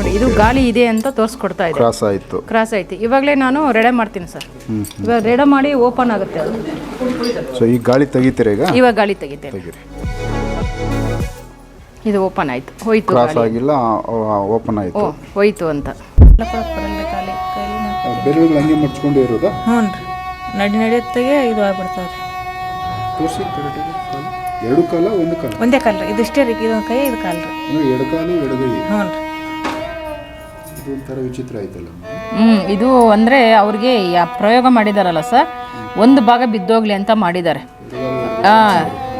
ನೋಡಿ ಇದು ಗಾಳಿ ಇದೆ ಅಂತ ತೋರಿಸ್ಕೊಡ್ತಾ ಇದೆ. ಕ್ರಾಸ್ ಆಯ್ತು. ಇವಾಗಲೇ ನಾನು ರೆಡಿ ಮಾಡ್ತೀನಿ ಸರ್. ಇವಾಗ ರೆಡಿ ಮಾಡಿ ಓಪನ್ ಆಗುತ್ತೆ ಅದು. ಸೊ ಈ ಗಾಳಿ ತೆಗಿತೀರಾ ಈಗ? ಇವಾಗ ಗಾಳಿ ತೆಗಿತೇನೆ. ಇದು ಓಪನ್ ಆಯ್ತು, ಹೋಯ್ತು. ಕ್ರಾಸ್ ಆಗಿಲ್ಲ, ಓಪನ್ ಆಯ್ತು, ಹೋಯ್ತು ಅಂತ. ಬೆರಳುಗಳು ಹಂಗೆ ಮಡ್ಚ್ಕೊಂಡು ಇರೋದಾ? ಹ್ಞೂ ರೀ, ನಡೆಯತ್ತಾಗೆ ಇದು ಆಗ್ಬಿಡ್ತಾವ್ರಿ. ತೋರಿಸಿ ಎರಡು ಕಾಲ ಒಂದು ಕಾಲ? ಒಂದೇ ಕಾಲ ರೀ, ಇದಿಷ್ಟೇ ರೀ, ಇದೊಂದು ಕೈ ಇದು ಕಾಲು ರೀ. ಎರಡು ಕಾಲು ಎಡಗೈ? ಹ್ಞೂ ರೀ. ಇದೊಂಥರ ವಿಚಿತ್ರ ಆಯ್ತಲ್ಲ. ಇದು ಅಂದರೆ ಅವ್ರಿಗೆ ಪ್ರಯೋಗ ಮಾಡಿದಾರಲ್ಲ ಸರ್, ಒಂದು ಭಾಗ ಬಿದ್ದೋಗ್ಲಿ ಅಂತ ಮಾಡಿದ್ದಾರೆ.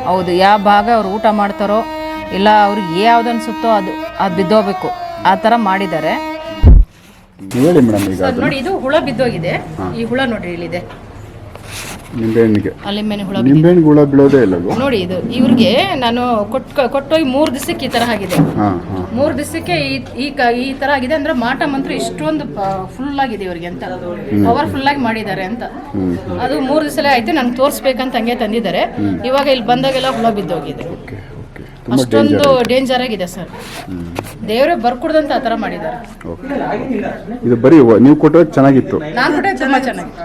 ಹೌದು, ಯಾವ ಭಾಗ ಅವ್ರು ಊಟ ಮಾಡ್ತಾರೋ ಇಲ್ಲ ಅವ್ರಿಗೆ ಯಾವ್ದು ಅನ್ಸುತ್ತೋ ಅದು ಬಿದ್ದೋಗ್ಬೇಕು, ಆ ಥರ ಮಾಡಿದ್ದಾರೆ. ಹೇಳಿ ಮೇಡಮ್. ಈಗ ನೋಡಿ ಇದು ಹುಳ ಬಿದ್ದೋಗಿದೆ. ಈ ಹುಳ ನೋಡ್ರಿ ಇಲ್ಲಿದೆ, ನಿಂಬೆಹಣ್ಣಿಗೆ. ನಿಂಬೆಹಣ್ಣಿಗೆ ಹುಳ ಬೀಳೋದೇ ಇಲ್ಲ ನೋಡಿ. ಇದು ಇವ್ರಿಗೆ ನಾನು ಕೊಟ್ಟೋಗಿ 3 ದಿವಸಕ್ಕೆ ಈ ತರ ಆಗಿದೆ. 3 ದಿವಸಕ್ಕೆ ಈ ತರ ಆಗಿದೆ ಅಂದ್ರೆ ಮಾಟ ಮಂತ್ರ ಇಷ್ಟೊಂದು ಫುಲ್ ಆಗಿದೆ ಇವ್ರಿಗೆ ಅಂತ, ಪವರ್ಫುಲ್ ಆಗಿ ಮಾಡಿದ್ದಾರೆ ಅಂತ. ಅದು 3 ದಿವಸಲೇ ಆಯ್ತು, ನನ್ಗೆ ತೋರಿಸ್ಬೇಕಂತ ಹಂಗೆ ತಂದಿದ್ದಾರೆ. ಇವಾಗ ಇಲ್ಲಿ ಬಂದಾಗೆಲ್ಲ ಹುಳ ಬಿದ್ದೋಗಿದೆ. ಅಷ್ಟೊಂದು ಡೇಂಜರ್ ಆಗಿದೆ ಸರ್. ದೇವರೇ ಬರ್ಕೊಡ್ದಂತ ಆ ಥರ ಮಾಡಿದ್ದಾರೆ. ಇದು ಬರೀ ನೀವು ಕೊಟ್ಟರೆ ಚೆನ್ನಾಗಿತ್ತು, ನಾನು ಕೊಟ್ಟರೆ ತುಂಬ ಚೆನ್ನಾಗಿತ್ತು.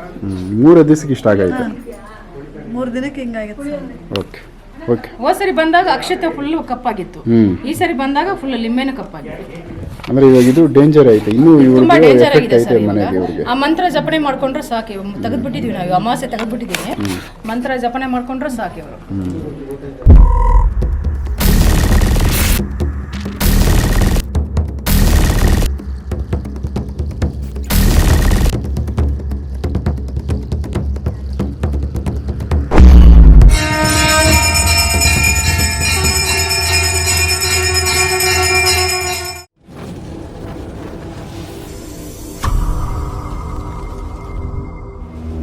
3 ದಿವಸಕ್ಕೆ ಇಷ್ಟ ಆಗಾಯ್ತು. 3 ದಿನಕ್ಕೆ ಹಿಂಗಾಗಿತ್ತು. Okay okay. ಹೋದ ಸರಿ ಬಂದಾಗ ಅಕ್ಷತೆ ಫುಲ್ ಕಪ್ಪಾಗಿತ್ತು, ಈ ಸರಿ ಬಂದಾಗ ಫುಲ್ ಲಿಂಬೆನೂ ಕಪ್ಪಾಗಿತ್ತು. ಅಂದ್ರೆ ಇವಾಗ ಇದು ಡೇಂಜರ್ ಆಯ್ತು, ಇನ್ನು ತುಂಬಾ ಡೇಂಜರ್ ಆಗಿದೆ ಸರ್. ಆ ಮಂತ್ರ ಜಪನೆ ಮಾಡ್ಕೊಂಡ್ರೆ ಸಾಕು. ತೆಗೆದ್ಬಿಟ್ಟಿದೀವಿ ನಾವು, ಅಮಾವಾಸ್ಯೆ ತೆಗೆದ್ಬಿಟ್ಟಿದ್ದೀವಿ. ಮಂತ್ರ ಜಪನೆ ಮಾಡ್ಕೊಂಡ್ರೆ ಸಾಕು ಇವರು.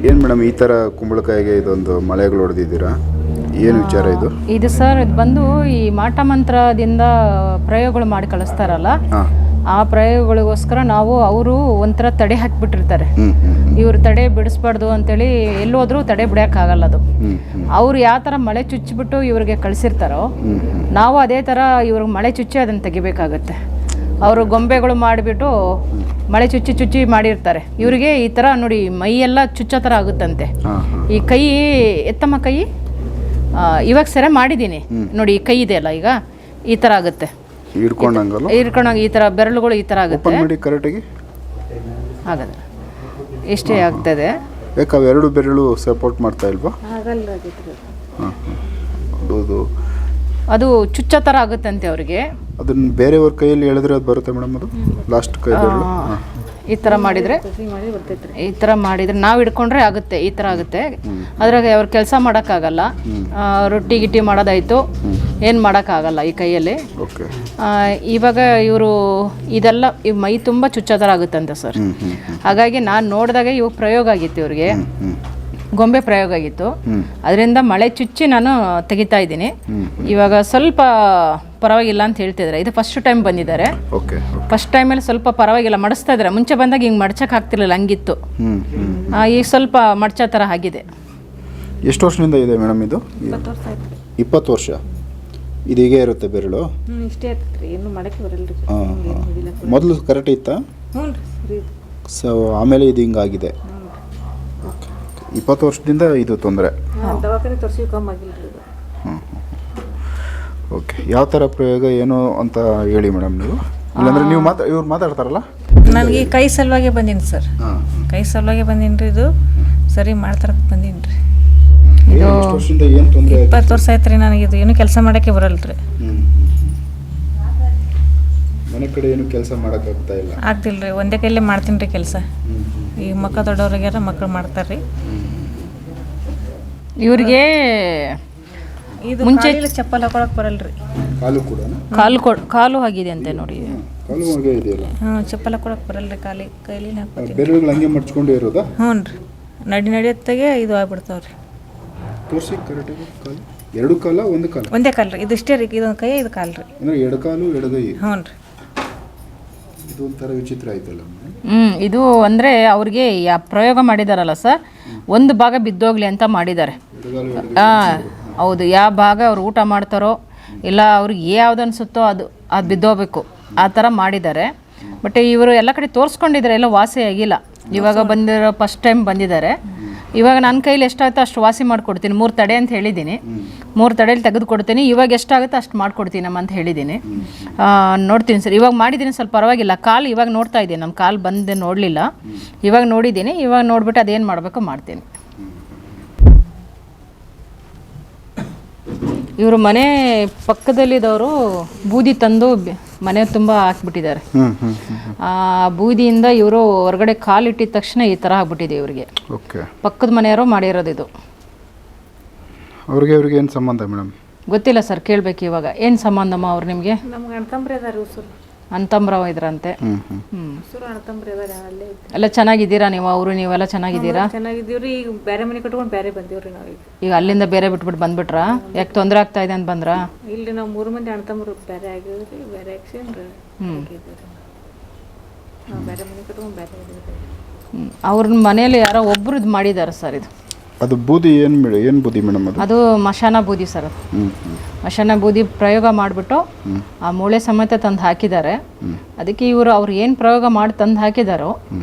ಏನು ಮೇಡಮ್ ಈ ಥರ ಕುಂಬಳಕಾಯಿಗೆ ಇದೊಂದು ಮಳೆಗಳು ಹೊಡೆದಿದ್ದೀರಾ, ಏನು ವಿಚಾರ ಇದು? ಇದು ಸರ್, ಇದು ಬಂದು ಈ ಮಾಟ ಮಂತ್ರದಿಂದ ಪ್ರಯೋಗಗಳು ಮಾಡಿ ಕಳಿಸ್ತಾರಲ್ಲ, ಆ ಪ್ರಯೋಗಗಳಿಗೋಸ್ಕರ ಅವರು ಒಂಥರ ತಡೆ ಹಾಕಿಬಿಟ್ಟಿರ್ತಾರೆ. ಇವ್ರು ತಡೆ ಬಿಡಿಸ್ಬಾರ್ದು ಅಂತೇಳಿ ಎಲ್ಲೋದ್ರೂ ತಡೆ ಬಿಡೋಕ್ಕಾಗಲ್ಲ. ಅದು ಅವ್ರು ಯಾವ ಥರ ಮಳೆ ಚುಚ್ಚಿಬಿಟ್ಟು ಇವ್ರಿಗೆ ಕಳಿಸಿರ್ತಾರೋ, ನಾವು ಅದೇ ಥರ ಇವ್ರಿಗೆ ಮಳೆ ಚುಚ್ಚಿ ಅದನ್ನು ತೆಗಿಬೇಕಾಗತ್ತೆ. ಅವರು ಗೊಂಬೆಗಳು ಮಾಡಿಬಿಟ್ಟು ಮಳೆ ಚುಚ್ಚಿ ಮಾಡಿರ್ತಾರೆ. ಇವರಿಗೆ ಈ ಥರ ನೋಡಿ ಮೈಯೆಲ್ಲ ಚುಚ್ಚೋ ಥರ ಆಗುತ್ತಂತೆ. ಈ ಕೈ ಎತ್ತಮ್ಮ ಕೈ, ಇವಾಗ ಸೆರೆ ಮಾಡಿದ್ದೀನಿ ನೋಡಿ, ಈ ಕೈ ಇದೆ ಅಲ್ಲ, ಈಗ ಈ ಥರ ಆಗುತ್ತೆ. ಹಿಡ್ಕೊಂಡಂಗೆ ಈ ಥರ ಬೆರಳುಗಳು ಈ ಥರ ಆಗುತ್ತೆ. ಹಾಗಾದ್ರೆ ಇಷ್ಟೇ ಆಗ್ತದೆ. ಯಾಕೆ ಎರಡು ಬೆರಳು ಸಪೋರ್ಟ್ ಮಾಡ್ತಾ ಇಲ್ವಾ? ಅದು ಚುಚ್ಚೋ ಥರ ಆಗುತ್ತಂತೆ ಅವ್ರಿಗೆ. ಅದನ್ನ ಬೇರೆಯವ್ರ ಕೈಯಲ್ಲಿ ಎಳೆದ್ರೆ ಅದು ಬರುತ್ತೆ ಮೇಡಮ್? ಅದು ಲಾಸ್ಟ್ ಕೈ ಈ ಥರ ಮಾಡಿದರೆ, ಈ ಥರ ಮಾಡಿದರೆ ನಾವು ಹಿಡ್ಕೊಂಡ್ರೆ ಆಗುತ್ತೆ, ಈ ಥರ ಆಗುತ್ತೆ. ಅದ್ರಾಗ ಅವ್ರು ಕೆಲಸ ಮಾಡೋಕ್ಕಾಗಲ್ಲ. ರೊಟ್ಟಿ ಗಿಟ್ಟಿ ಮಾಡೋದಾಯಿತು, ಏನು ಮಾಡೋಕ್ಕಾಗಲ್ಲ ಈ ಕೈಯಲ್ಲಿ. ಇವಾಗ ಇವರು ಇದೆಲ್ಲ ಮೈ ತುಂಬ ಚುಚ್ಚೋ ಥರ ಆಗುತ್ತಂತೆ ಸರ್. ಹಾಗಾಗಿ ನಾನು ನೋಡಿದಾಗ ಇವಾಗ ಪ್ರಯೋಗ ಆಗಿತ್ತು, ಇವ್ರಿಗೆ ಗೊಂಬೆ ಪ್ರಯೋಗ ಆಗಿತ್ತು. ಅದರಿಂದ ಮಳೆ ಚುಚ್ಚಿ ನಾನು ತೆಗಿತಾ ಇದ್ದೀನಿ. ಇವಾಗ ಸ್ವಲ್ಪ ಪರವಾಗಿಲ್ಲ ಅಂತ ಹೇಳ್ತಿದ್ದಾರೆ. ಇದು ಫಸ್ಟ್ ಟೈಮ್ ಬಂದಿದ್ದಾರೆ. ಫಸ್ಟ್ ಟೈಮಲ್ಲಿ ಸ್ವಲ್ಪ ಪರವಾಗಿಲ್ಲ ಮಡಿಸ್ತಾ ಇದ್ದಾರೆ. ಮುಂಚೆ ಬಂದಾಗ ಹಿಂಗೆ ಮಡ್ಚಕ್ಕೆ ಆಗ್ತಿರ್ಲಿಲ್ಲ, ಹಂಗಿತ್ತು. ಈಗ ಸ್ವಲ್ಪ ಮಡ್ಚೋ ಥರ ಆಗಿದೆ. ಎಷ್ಟು ವರ್ಷದಿಂದ ಇದೆ ಮೇಡಮ್ ಇದು? 20 ವರ್ಷ. ಇದು ಹೀಗೆ ಇರುತ್ತೆ ಬೆರಳು? ಇಷ್ಟೇ ಇರ್ತೈತ್ರಿ, ಏನು ಮಾಡಕ್ಕೆ ಬರಲ್ರಿ. ಮೊದಲು ಕರೆಕ್ಟ್ ಇತ್ತಾ? ಸೊ ಆಮೇಲೆ ಇದು ಹಿಂಗಾಗಿದೆ. 20 ವರ್ಷದಿಂದ ಇದು ತೊಂದರೆ. ದವಾಖಾನೆ ತೋರಿಸಿ ಕಮ್ಮಿ ಆಗಿಲ್ರಿ. ಓಕೆ. ಯಾವ ಥರ ಪ್ರಯೋಗ ಏನು ಅಂತ ಹೇಳಿ ಮೇಡಮ್ ನೀವು. ಇಲ್ಲಾಂದ್ರೆ ನೀವು ಇವ್ರು ಮಾತಾಡ್ತಾರಲ್ಲ. ನನಗೆ ಕೈ ಸಲುವಾಗಿ ಬಂದೀನಿ ಸರ್, ಕೈ ಸಲುವಾಗಿ ಬಂದೀನಿ ರೀ. ಇದು ಸರಿ ಮಾಡ್ತಾರಕ್ಕೆ ಬಂದೀನಿ ರೀ. 20 ವರ್ಷ ಆಯ್ತು ರೀ ನನಗೆ. ಇದು ಏನು ಕೆಲಸ ಮಾಡೋಕ್ಕೆ ಬರಲ್ರಿ. ಮನೆ ಕಡೆ ಏನು ಕೆಲಸ ಮಾಡೋಕ್ಕಾಗ್ತಾ ಇಲ್ಲ? ಆಗ್ತಿಲ್ಲ ರೀ, ಒಂದೇ ಕೈಲೇ ಮಾಡ್ತೀನಿ ರೀ ಕೆಲಸ. ಈಗ ಮಕ್ಕಳು ದೊಡ್ಡವ್ರಿಗಾರ ಮಕ್ಕಳು ಮಾಡ್ತಾರೆ ರೀ. ಇವ್ರಿಗೆ ಇದು ಮುಂಚೆ ಚಪ್ಪಲ್ ಹಾಕೊಳಕ್ಕೆ ಬರಲ್ರಿ. ಕಾಲು ಆಗಿದೆ ಅಂತೆ ನೋಡಿ. ಚಪ್ಪಲ್ ಹಾಕೊಳಕ್ಕೆ ಬರಲ್ರಿ, ಕೈಲಿ ಹಾಕ್ತೀವಿ. ಬೆರಳುಗಳು ಹಂಗೆ ಮಡ್ಚ್ಕೊಂಡು ಇರೋದಾ? ಹ್ಞೂ ರೀ, ನಡೆಯತ್ತಾಗೆ ಇದು ಆಗ್ಬಿಡ್ತಾವ್ರಿ. ತೋರಿಸಿ ಕರೆಕ್ಟಾಗಿ. ಎರಡು ಕಾಲ ಒಂದು ಕಾಲ? ಒಂದೇ ಕಾಲು ರೀ, ಇದಿಷ್ಟೇ ರೀ, ಇದೊಂದು ಕೈ ಇದು ಕಾಲು ರೀ. ಅಂದರೆ ಎರಡು ಕಾಲು ಎಡಗೈ? ಹ್ಞೂ ರೀ. ಇದೊಂಥರ ವಿಚಿತ್ರ ಆಯ್ತಲ್ಲ. ಇದು ಅಂದರೆ ಅವ್ರಿಗೆ ಪ್ರಯೋಗ ಮಾಡಿದಾರಲ್ಲ ಸರ್, ಒಂದು ಭಾಗ ಬಿದ್ದೋಗ್ಲಿ ಅಂತ ಮಾಡಿದ್ದಾರೆ. ಹೌದು, ಯಾವ ಭಾಗ ಅವ್ರು ಊಟ ಮಾಡ್ತಾರೋ ಇಲ್ಲ ಅವ್ರಿಗೆ ಯಾವ್ದು ಅನಿಸುತ್ತೋ ಅದು ಬಿದ್ದೋಗ್ಬೇಕು, ಆ ಥರ ಮಾಡಿದ್ದಾರೆ. ಬಟ್ ಇವರು ಎಲ್ಲ ಕಡೆ ತೋರಿಸ್ಕೊಂಡಿದ್ದಾರೆ, ಎಲ್ಲ ವಾಸಿ ಆಗಿಲ್ಲ. ಇವಾಗ ಬಂದಿರೋ ಫಸ್ಟ್ ಟೈಮ್ ಬಂದಿದ್ದಾರೆ. ಇವಾಗ ನನ್ನ ಕೈಲಿ ಎಷ್ಟಾಗುತ್ತೋ ಅಷ್ಟು ವಾಸಿ ಮಾಡಿಕೊಡ್ತೀನಿ. 3 ತಡೆ ಅಂತ ಹೇಳಿದ್ದೀನಿ, 3 ತಡೆಯಲ್ಲಿ ತೆಗೆದು ಕೊಡ್ತೀನಿ. ಇವಾಗ ಎಷ್ಟಾಗುತ್ತೋ ಅಷ್ಟು ಮಾಡಿಕೊಡ್ತೀನಮ್ಮ ಅಂತ ಹೇಳಿದ್ದೀನಿ. ನೋಡ್ತೀನಿ ಸರ್, ಇವಾಗ ಮಾಡಿದ್ದೀನಿ, ಸ್ವಲ್ಪ ಪರವಾಗಿಲ್ಲ. ಕಾಲು ಇವಾಗ ನೋಡ್ತಾ ಇದ್ದೀನಿ, ನಮ್ಮ ಕಾಲು ಬಂದು ನೋಡಲಿಲ್ಲ, ಇವಾಗ ನೋಡಿದ್ದೀನಿ. ಇವಾಗ ನೋಡ್ಬಿಟ್ಟು ಅದೇನು ಮಾಡಬೇಕೋ ಮಾಡ್ತೀನಿ. ಇವರು ಮನೆ ಪಕ್ಕದಲ್ಲಿದ್ದವರು ಬೂದಿ ತಂದು ಮನೆ ತುಂಬ ಹಾಕ್ಬಿಟ್ಟಿದ್ದಾರೆ. ಆ ಬೂದಿಯಿಂದ ಇವರು ಹೊರಗಡೆ ಕಾಲಿಟ್ಟಿದ ತಕ್ಷಣ ಈ ಥರ ಆಗ್ಬಿಟ್ಟಿದೆ ಇವರಿಗೆ. ಪಕ್ಕದ ಮನೆಯವರು ಮಾಡಿರೋದು ಇದು. ಅವ್ರಿಗೆ ಏನು ಸಂಬಂಧ ಮೇಡಮ್? ಗೊತ್ತಿಲ್ಲ ಸರ್, ಕೇಳಬೇಕು ಇವಾಗ. ಏನು ಸಂಬಂಧಮ್ಮ ಅವ್ರು ನಿಮಗೆ? ನಮ್ಗೆ ಅಣ್ತಂಬ್ರಿ ಅದಾರ ಉಸುರು, ಅಂತಂಬ್ರವ ಇದ್ರಂತೆ. ಎಲ್ಲ ಚೆನ್ನಾಗಿದ್ದೀರಾ ನೀವು? ಅವರು ನೀವೆಲ್ಲ ಚೆನ್ನಾಗಿದ್ದೀರಾ? ಚೆನ್ನಾಗಿದ್ದೀವ್ರಿ. ಈಗ ಬೇರೆ ಮನೆ ಕಟ್ಕೊಂಡು ಬೇರೆ ಬಂದೀವ್ರಿ ನಾವು. ಈಗ ಅಲ್ಲಿಂದ ಬೇರೆ ಬಿಟ್ಬಿಟ್ಟು ಬಂದ್ಬಿಟ್ರಾ? ಯಾಕೆ ತೊಂದರೆ ಆಗ್ತಾ ಇದೆ ಅಂತ ಬಂದ್ರಾ? ಇಲ್ಲಿ ನಾವು 3 ಮಂದಿ ಅಣ್ತಂಬ್ರು ಬೇರೆ ಆಗಿದ್ರಿ, ಬೇರೆ ಹಾಕ್ಸಿನ್ರಿ. ನಾವು ಬೇರೆ ಮನೆ ಕಟ್ಕೊಂಡು ಬೇರೆ ಇದ್ದೀವಿ. ಅವ್ರ ಮನೇಲಿ ಯಾರೋ ಒಬ್ರು ಇದು ಮಾಡಿದ್ದಾರೆ ಸರ್. ಇದು ಅದು ಬೂದಿ ಏನು ಬೂದಿ ಮೇಡಮ್? ಅದು ಮಶಾನ ಬೂದಿ ಸರ್. ಮಶಾನ ಬೂದಿ ಪ್ರಯೋಗ ಮಾಡಿಬಿಟ್ಟು ಆ ಮೂಳೆ ಸಮೇತ ತಂದು ಹಾಕಿದ್ದಾರೆ. ಅದಕ್ಕೆ ಅವ್ರು ಏನು ಪ್ರಯೋಗ ಮಾಡಿ ತಂದು ಹಾಕಿದಾರೋ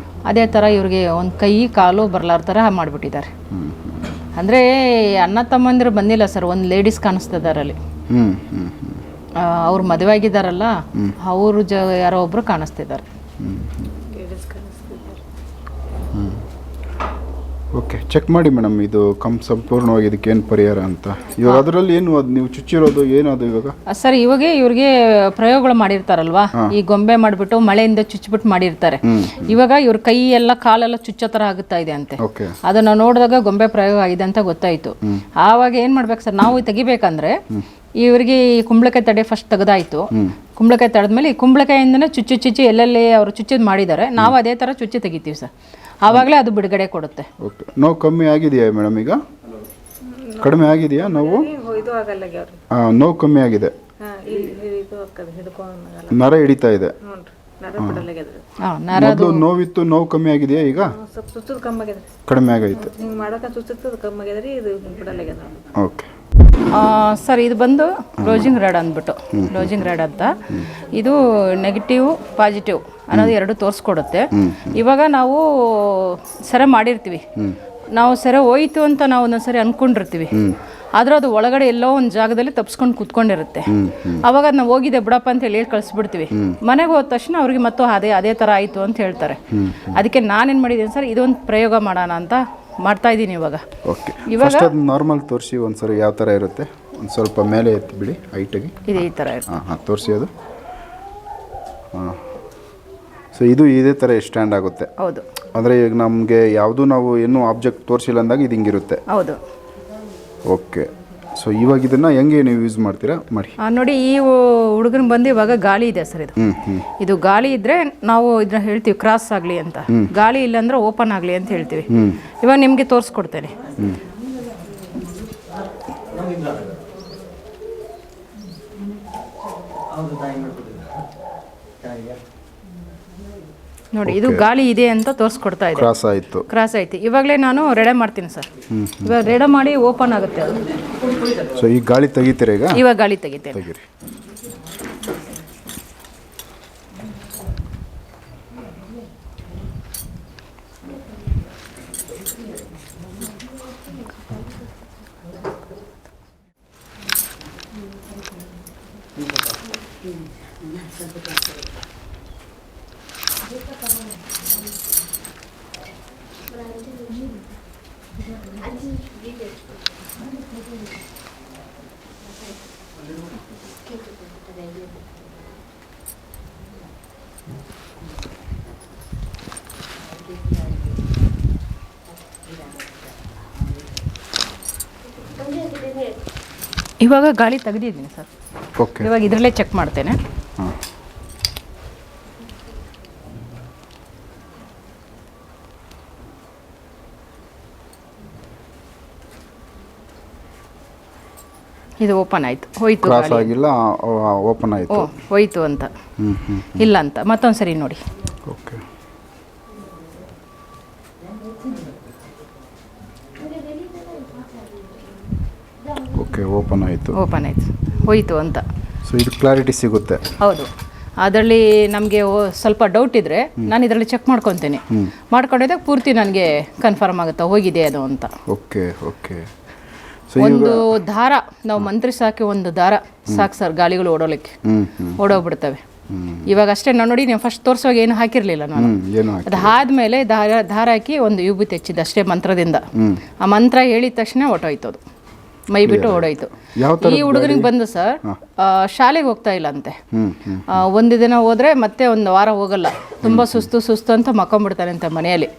ಅದೇ ಥರ ಇವ್ರಿಗೆ ಒಂದು ಕೈ ಕಾಲು ಬರಲಾರ ಥರ ಮಾಡಿಬಿಟ್ಟಿದ್ದಾರೆ. ಅಂದರೆ ಅಣ್ಣ ತಮ್ಮಂದಿರು ಬಂದಿಲ್ಲ ಸರ್, ಒಂದು ಲೇಡೀಸ್ ಕಾಣಿಸ್ತಿದ್ದಾರೆ ಅಲ್ಲಿ. ಅವ್ರು ಮದುವೆ ಆಗಿದ್ದಾರಲ್ಲ, ಅವರು ಯಾರೋ ಒಬ್ಬರು ಕಾಣಿಸ್ತಿದ್ದಾರೆ. ಓಕೆ, ಚೆಕ್ ಮಾಡಿ ಮೇಡಮ್. ಇದು ಸಂಪೂರ್ಣವಾಗಿ ಇದಕ್ಕೆ ಏನು ಪರಿಹಾರ ಅಂತ. ಇವಾಗ ಅದರಲ್ಲಿ ಏನು ಅದು ನೀವು ಚುಚ್ಚಿರೋದು ಏನದು ಇವಾಗ? ಸರ್ ಇವಾಗ ಇವ್ರಿಗೆ ಪ್ರಯೋಗಗಳು ಮಾಡಿರ್ತಾರಲ್ವಾ, ಈ ಗೊಂಬೆ ಮಾಡಿಬಿಟ್ಟು ಮಳೆಯಿಂದ ಚುಚ್ಚಿಬಿಟ್ಟು ಮಾಡಿರ್ತಾರೆ. ಇವಾಗ ಇವ್ರ ಕೈ ಎಲ್ಲ ಕಾಲೆಲ್ಲ ಚುಚ್ಚೋ ಥರ ಆಗುತ್ತಾ ಇದೆ ಅಂತೆ. ಅದನ್ನ ನೋಡಿದಾಗ ಗೊಂಬೆ ಪ್ರಯೋಗ ಆಗಿದೆ ಅಂತ ಗೊತ್ತಾಯ್ತು. ಆವಾಗ ಏನು ಮಾಡ್ಬೇಕು ಸರ್, ನಾವು ತೆಗಿಬೇಕಂದ್ರೆ ಇವ್ರಿಗೆ ಈ ಕುಂಬಳಕಾಯಿ ತಡೆ ಫಸ್ಟ್ ತೆಗೆದಾಯ್ತು. ಕುಂಬಳಕಾಯಿ ತಡೆದ್ಮೇಲೆ ಈ ಕುಂಬಳಕಾಯಿಂದನೇ ಚುಚ್ಚಿ ಎಲ್ಲೆಲ್ಲಿ ಅವರು ಚುಚ್ಚಿದ್ ಮಾಡಿದ್ದಾರೆ, ನಾವು ಅದೇ ಥರ ಚುಚ್ಚಿ ತೆಗಿತೀವಿ ಸರ್. ಆವಾಗಲೇ ಅದು ಬಿಡುಗಡೆ ಕೊಡುತ್ತೆ. ನೋವು ಕಮ್ಮಿ ಆಗಿದೆಯಾ ಮೇಡಮ್? ಈಗ ಕಡಿಮೆ ಆಗಿದೆಯಾ ನೋವು? ನೋವು ಕಮ್ಮಿ ಆಗಿದೆ, ನರ ಹಿಡಿತಾ ಇದೆ. ಮೊದಲು ನೋವಿತ್ತು, ನೋವು ಕಮ್ಮಿ ಆಗಿದೆಯಾ ಈಗ? ಕಡಿಮೆ ಆಗೈತೆ. ಓಕೆ ಸರ್, ಇದು ಬಂದು ರೋಜಿಂಗ್ ರೆಡ್ ಅಂದ್ಬಿಟ್ಟು, ರೋಜಿಂಗ್ ರೆಡ್ ಅಂತ. ಇದು ನೆಗೆಟಿವ್ ಪಾಸಿಟಿವ್ ಅನ್ನೋದು ಎರಡು ತೋರಿಸ್ಕೊಡುತ್ತೆ. ಇವಾಗ ನಾವು ಸೆರೆ ಮಾಡಿರ್ತೀವಿ, ನಾವು ಸೆರೆ ಹೋಯ್ತು ಅಂತ ನಾವು ಒಂದೊಂದ್ಸರಿ ಅಂದ್ಕೊಂಡಿರ್ತೀವಿ, ಆದ್ರೆ ಅದು ಒಳಗಡೆ ಎಲ್ಲೋ ಒಂದು ಜಾಗದಲ್ಲಿ ತಪ್ಸ್ಕೊಂಡು ಕೂತ್ಕೊಂಡಿರುತ್ತೆ. ಅವಾಗ ನಾವು ಹೋಗಿದೆ ಬಿಡಪ್ಪ ಅಂತ ಹೇಳಿ ಕಳಿಸ್ಬಿಡ್ತೀವಿ. ಮನೆಗೆ ಹೋದ ತಕ್ಷಣ ಅವ್ರಿಗೆ ಮತ್ತು ಅದೇ ಥರ ಆಯಿತು ಅಂತ ಹೇಳ್ತಾರೆ. ಅದಕ್ಕೆ ನಾನೇನು ಮಾಡಿದ್ದೀನಿ ಸರ್, ಇದೊಂದು ಪ್ರಯೋಗ ಮಾಡೋಣ ಅಂತ ಮಾಡ್ತಾ ಇದ್ದೀನಿ ಇವಾಗ. ಓಕೆ, ಇವಾಗ ನಾರ್ಮಲ್ ತೋರಿಸಿ ಒಂದ್ಸರಿ ಯಾವ ಥರ ಇರುತ್ತೆ. ಒಂದು ಸ್ವಲ್ಪ ಮೇಲೆ ಎತ್ತಿ ಬಿಡಿ ಹೈಟಾಗಿ. ಇದು ಈ ಥರ ಇರುತ್ತೆ. ಹಾಂ ತೋರಿಸಿ ಅದು. ಸೊ ಇದು ಇದೇ ಥರ ಸ್ಟ್ಯಾಂಡ್ ಆಗುತ್ತೆ. ಹೌದು. ಅಂದರೆ ಈಗ ನಮಗೆ ಯಾವುದು ನಾವು ಏನೂ ಆಬ್ಜೆಕ್ಟ್ ತೋರಿಸಿಲ್ಲ ಅಂದಾಗ ಇದು ಹಿಂಗಿರುತ್ತೆ. ಹೌದು. ಓಕೆ, ಸೊ ಇವಾಗ ಇದನ್ನು ಹೆಂಗೆ ನೀವು ಯೂಸ್ ಮಾಡ್ತೀರಾ ಮಾಡಿ. ನೋಡಿ, ಈ ಹುಡುಗನ ಬಂದು ಇವಾಗ ಗಾಳಿ ಇದೆ ಸರ್. ಇದು ಗಾಳಿ ಇದ್ರೆ ನಾವು ಇದನ್ನ ಹೇಳ್ತೀವಿ ಕ್ರಾಸ್ ಆಗಲಿ ಅಂತ. ಗಾಳಿ ಇಲ್ಲ ಅಂದ್ರೆ ಓಪನ್ ಆಗಲಿ ಅಂತ ಹೇಳ್ತೀವಿ. ಇವಾಗ ನಿಮಗೆ ತೋರಿಸ್ಕೊಡ್ತೇನೆ. ನೋಡಿ, ಇದು ಗಾಳಿ ಇದೆ ಅಂತ ತೋರಿಸ್ಕೊಡ್ತಾ ಇದೆ. ಕ್ರಾಸ್ ಆಯ್ತು. ಇವಾಗಲೇ ನಾನು ರೆಡೆ ಮಾಡ್ತೀನಿ ಸರ್. ಇವಾಗ ರೆಡೆ ಮಾಡಿ ಓಪನ್ ಆಗುತ್ತೆ ಅದು. ಸೊ ಈ ಗಾಳಿ ತೆಗಿತೀರಾ ಈಗ? ಇವಾಗ ಗಾಳಿ ತೆಗಿತೇನೆ. ಇವಾಗ ಗಾಳಿ ತೆಗೆದಿದ್ದೀನಿ ಸರ್. ಓಕೆ, ಇವಾಗ ಇದರಲ್ಲೇ ಚೆಕ್ ಮಾಡ್ತೇನೆ. ಇದು ಓಪನ್ ಆಯ್ತು, ಹೋಯ್ತು. ಕ್ರಾಸ್ ಆಗಿಲ್ಲ, ಓಪನ್ ಆಯ್ತು, ಹೋಯ್ತು ಅಂತ ಇಲ್ಲ ಅಂತ ಮತ್ತೊಂದು ಸರಿ ನೋಡಿ. ಓಕೆ, ಓಕೆ, ಓಪನ್ ಆಯ್ತು, ಹೋಯ್ತು ಅಂತ. ಸೊ ಇದು ಕ್ಲಾರಿಟಿ ಸಿಗುತ್ತೆ. ಹೌದು. ಅದರಲ್ಲಿ ನಮಗೆ ಸ್ವಲ್ಪ ಡೌಟ್ ಇದ್ದರೆ ನಾನು ಇದರಲ್ಲಿ ಚೆಕ್ ಮಾಡ್ಕೊತೀನಿ. ಮಾಡ್ಕೊಂಡಿದ್ದಾಗ ಪೂರ್ತಿ ನನಗೆ ಕನ್ಫರ್ಮ್ ಆಗುತ್ತೆ ಹೋಗಿದೆ ಅದು ಅಂತ. Okay okay. ಒಂದು ದಾರ ನಾವು ಮಂತ್ರಿ ಸಾಕಿ ಒಂದು ದಾರ ಸಾಕು ಸರ್ ಗಾಳಿಗಳು ಓಡೋಲಿಕ್ಕೆ ಓಡೋಗ್ಬಿಡ್ತವೆ. ಇವಾಗ ಅಷ್ಟೇ ನಾವು ನೋಡಿ ನೀವು ಫಸ್ಟ್ ತೋರಿಸುವಾಗ ಏನು ಹಾಕಿರಲಿಲ್ಲ ನಾನು. ಅದಾದ್ಮೇಲೆ ದಾರ ಹಾಕಿ ಒಂದು ವಿಭೂತಿ ಹಚ್ಚಿದ್ದೆ ಅಷ್ಟೇ ಮಂತ್ರದಿಂದ. ಆ ಮಂತ್ರ ಹೇಳಿದ ತಕ್ಷಣ ಹೊಟ್ಟೋಯ್ತು, ಅದು ಮೈ ಬಿಟ್ಟು ಓಡೋಯ್ತು. ಈ ಹುಡುಗನಿಗೆ ಬಂದು ಸರ್ ಶಾಲೆಗೆ ಹೋಗ್ತಾ ಇಲ್ಲ ಅಂತೆ. ಒಂದು ದಿನ ಹೋದ್ರೆ ಮತ್ತೆ ಒಂದು ವಾರ ಹೋಗಲ್ಲ, ತುಂಬಾ ಸುಸ್ತು ಅಂತ ಮಕ್ಕೊಂಡ್ಬಿಡ್ತಾನೆ ಅಂತ ಮನೆಯಲ್ಲಿ.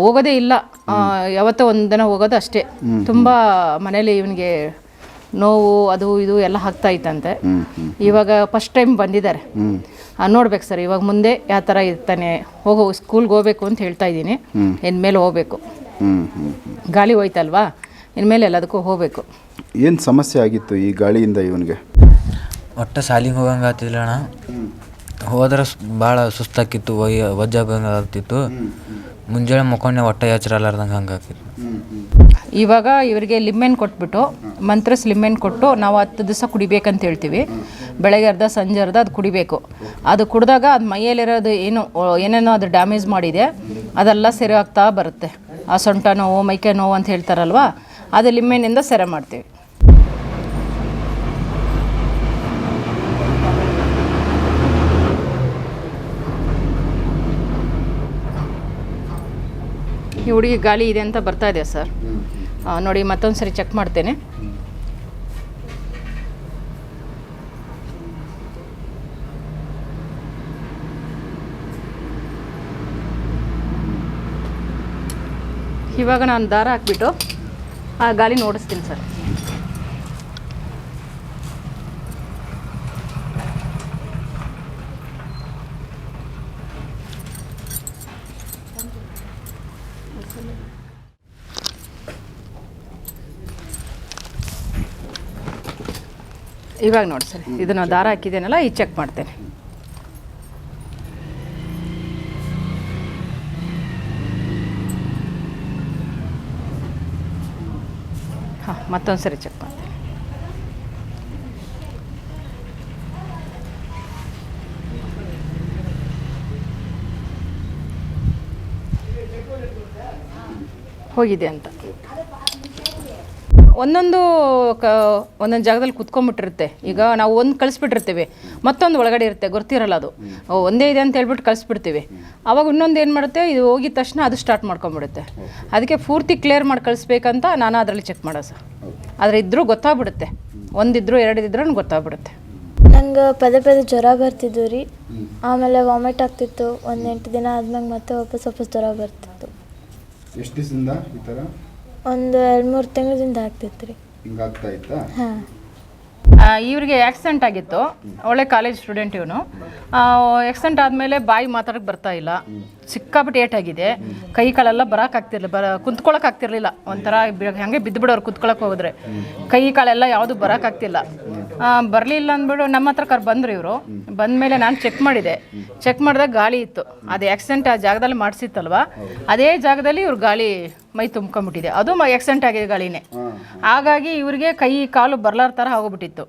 ಹೋಗೋದೇ ಇಲ್ಲ, ಯಾವತ್ತೋ ಒಂದು ದಿನ ಹೋಗೋದು ಅಷ್ಟೇ. ತುಂಬಾ ಮನೇಲಿ ಇವನಿಗೆ ನೋವು ಅದು ಇದು ಎಲ್ಲ ಆಗ್ತಾ ಇತ್ತಂತೆ. ಇವಾಗ ಫಸ್ಟ್ ಟೈಮ್ ಬಂದಿದ್ದಾರೆ. ನೋಡ್ಬೇಕು ಸರ್ ಇವಾಗ ಮುಂದೆ ಯಾವ ಥರ ಇರ್ತಾನೆ. ಸ್ಕೂಲ್ಗೆ ಹೋಗ್ಬೇಕು ಅಂತ ಹೇಳ್ತಾ ಇದ್ದೀನಿ. ಇನ್ಮೇಲೆ ಹೋಗ್ಬೇಕು, ಗಾಳಿ ಹೋಯ್ತಲ್ವಾ, ಇನ್ಮೇಲೆ ಎಲ್ಲದಕ್ಕೂ ಹೋಗ್ಬೇಕು. ಏನು ಸಮಸ್ಯೆ ಆಗಿತ್ತು ಈ ಗಾಳಿಯಿಂದ ಇವನಿಗೆ? ಒಟ್ಟು ಸಾಲಿಗೆ ಹೋಗಂಗೆ ಆಗ್ತಿಲ್ಲ ಅಣ್ಣ. ಹೋದ್ರೆ ಭಾಳ ಸುಸ್ತಾಕಿತ್ತು, ವಜ್ಜಾಗಂಗೆ ಆಗ್ತಿತ್ತು. ಮುಂಜಾನೆ ಮುಖಂಡೆ ಹೊಟ್ಟೆ ಎಚ್ಚರಲ್ಲಾರ್ದಂಗೆ ಹಂಗೆ ಆಗ್ತಿತ್ತು. ಇವಾಗ ಇವರಿಗೆ ಲಿಮ್ಮೆನ್ ಕೊಟ್ಬಿಟ್ಟು ಮಂತ್ರಸ್ ಲಿಮ್ಮೆನ್ ಕೊಟ್ಟು ನಾವು 10 ದಿವಸ ಕುಡಿಬೇಕಂತ ಹೇಳ್ತೀವಿ. ಬೆಳಗ್ಗೆ ಅರ್ಧ ಸಂಜೆ ಅರ್ಧ ಅದು ಕುಡಿಬೇಕು. ಅದು ಕುಡಿದಾಗ ಅದು ಮೈಯಲ್ಲಿರೋದು ಏನೇನೋ ಅದು ಡ್ಯಾಮೇಜ್ ಮಾಡಿದೆ ಅದೆಲ್ಲ ಸೆರೆ ಆಗ್ತಾ ಬರುತ್ತೆ. ಆ ಸೊಂಟ ನೋವು ಮೈಕೈ ನೋವು ಅಂತ ಹೇಳ್ತಾರಲ್ವ, ಅದು ಲಿಮ್ಮೆನಿಂದ ಸೆರೆ ಮಾಡ್ತೀವಿ. ಈ ಹುಡುಗಿ ಗಾಳಿ ಇದೆ ಅಂತ ಬರ್ತಾ ಇದೆ ಸರ್. ನೋಡಿ ಮತ್ತೊಂದು ಸರಿ ಚೆಕ್ ಮಾಡ್ತೇನೆ. ಇವಾಗ ನಾನು ದಾರ ಹಾಕ್ಬಿಟ್ಟು ಆ ಗಾಳಿ ನೋಡಿಸ್ತೀನಿ ಸರ್. ಇವಾಗ ನೋಡಿ ಸರ್, ಇದನ್ನು ದಾರ ಹಾಕಿದ್ದೇನಲ್ಲ ಈಗ ಚೆಕ್ ಮಾಡ್ತೇನೆ. ಹಾಂ, ಮತ್ತೊಂದು ಸರಿ ಚೆಕ್ ಮಾಡ್ತೇನೆ. ಹೋಗಿದೆ ಅಂತ ಒಂದೊಂದು ಜಾಗದಲ್ಲಿ ಕುತ್ಕೊಂಡ್ಬಿಟ್ಟಿರುತ್ತೆ. ಈಗ ನಾವು ಒಂದು ಕಳಿಸ್ಬಿಟ್ಟಿರ್ತೀವಿ, ಮತ್ತೊಂದು ಒಳಗಡೆ ಇರುತ್ತೆ, ಗೊತ್ತಿರಲ್ಲ ಅದು. ಒಂದೇ ಇದೆ ಅಂತ ಹೇಳ್ಬಿಟ್ಟು ಕಳಿಸ್ಬಿಡ್ತೀವಿ. ಆವಾಗ ಇನ್ನೊಂದು ಏನು ಮಾಡುತ್ತೆ, ಇದು ಹೋಗಿದ ತಕ್ಷಣ ಅದು ಸ್ಟಾರ್ಟ್ ಮಾಡ್ಕೊಂಡ್ಬಿಡುತ್ತೆ. ಅದಕ್ಕೆ ಪೂರ್ತಿ ಕ್ಲಿಯರ್ ಮಾಡಿ ಕಳಿಸ್ಬೇಕಂತ ನಾನು ಅದರಲ್ಲಿ ಚೆಕ್ ಮಾಡೋ ಸರ್. ಆದರೆ ಇದ್ರೂ ಗೊತ್ತಾಗ್ಬಿಡುತ್ತೆ, ಒಂದಿದ್ರು ಎರಡಿದ್ರೂ ಗೊತ್ತಾಗ್ಬಿಡುತ್ತೆ. ನಂಗೆ ಪದೇ ಜ್ವರ ಬರ್ತಿದ್ವು ರೀ. ಆಮೇಲೆ ವಾಮಿಟ್ ಆಗ್ತಿತ್ತು. ಒಂದು 8 ದಿನ ಆದ್ಮೇಲೆ ಮತ್ತೆ ವಾಪಸ್ ಜ್ವರ ಬರ್ತಿತ್ತು. ಎಷ್ಟು ದಿವಸದಿಂದ ಈ ಥರ? ಒಂದು 2-3 ತಿಂಗಳಿಂದ ಆಗ್ತಿತ್ತು ರೀ. ಹಿಂಗಾಗ್ತಾ ಇತ್ತಾ? ಹಾಂ. ಇವ್ರಿಗೆ ಆಕ್ಸಿಡೆಂಟ್ ಆಗಿತ್ತು. ಒಳ್ಳೆ ಕಾಲೇಜ್ ಸ್ಟೂಡೆಂಟ್ ಇವನು. ಆಕ್ಸಿಡೆಂಟ್ ಆದಮೇಲೆ ಬಾಯಿ ಮಾತಾಡೋಕ್ಕೆ ಬರ್ತಾ ಇಲ್ಲ, ಸಿಕ್ಕಾಬಿಟ್ಟು ಏಟಾಗಿದೆ. ಕೈ ಕಾಲೆಲ್ಲ ಬರೋಕ್ಕಾಗ್ತಿರ್ಲಿಲ್ಲ, ಕುಂತ್ಕೊಳ್ಳೋಕ್ಕಾಗ್ತಿರ್ಲಿಲ್ಲ. ಒಂಥರ ಹಾಗೆ ಬಿದ್ದು ಬಿಡೋರು ಕುತ್ಕೊಳ್ಳೋಕೆ ಹೋದ್ರೆ. ಕೈ ಕಾಲೆಲ್ಲ ಯಾವುದು ಬರೋಕ್ಕಾಗ್ತಿಲ್ಲ. ಬರಲಿಲ್ಲ ಅಂದ್ಬಿಟ್ಟು ನಮ್ಮ ಹತ್ರ ಬಂದರು ಇವರು. ಬಂದಮೇಲೆ ನಾನು ಚೆಕ್ ಮಾಡಿದೆ. ಚೆಕ್ ಮಾಡಿದಾಗ ಗಾಳಿ ಇತ್ತು. ಅದು ಆಕ್ಸಿಡೆಂಟ್ ಆ ಜಾಗದಲ್ಲಿ ಮಾಡಿಸಿತ್ತಲ್ವ, ಅದೇ ಜಾಗದಲ್ಲಿ ಇವ್ರು ಗಾಳಿ ಮೈ ತುಂಬ್ಕೊಂಡ್ಬಿಟ್ಟಿದೆ. ಅದು ಆಕ್ಸಿಡೆಂಟ್ ಆಗಿದೆ ಗಾಳಿನೇ. ಹಾಗಾಗಿ ಇವ್ರಿಗೆ ಕೈ ಕಾಲು ಬರ್ಲಾರ ಥರ ಆಗೋಗ್ಬಿಟ್ಟಿತ್ತು.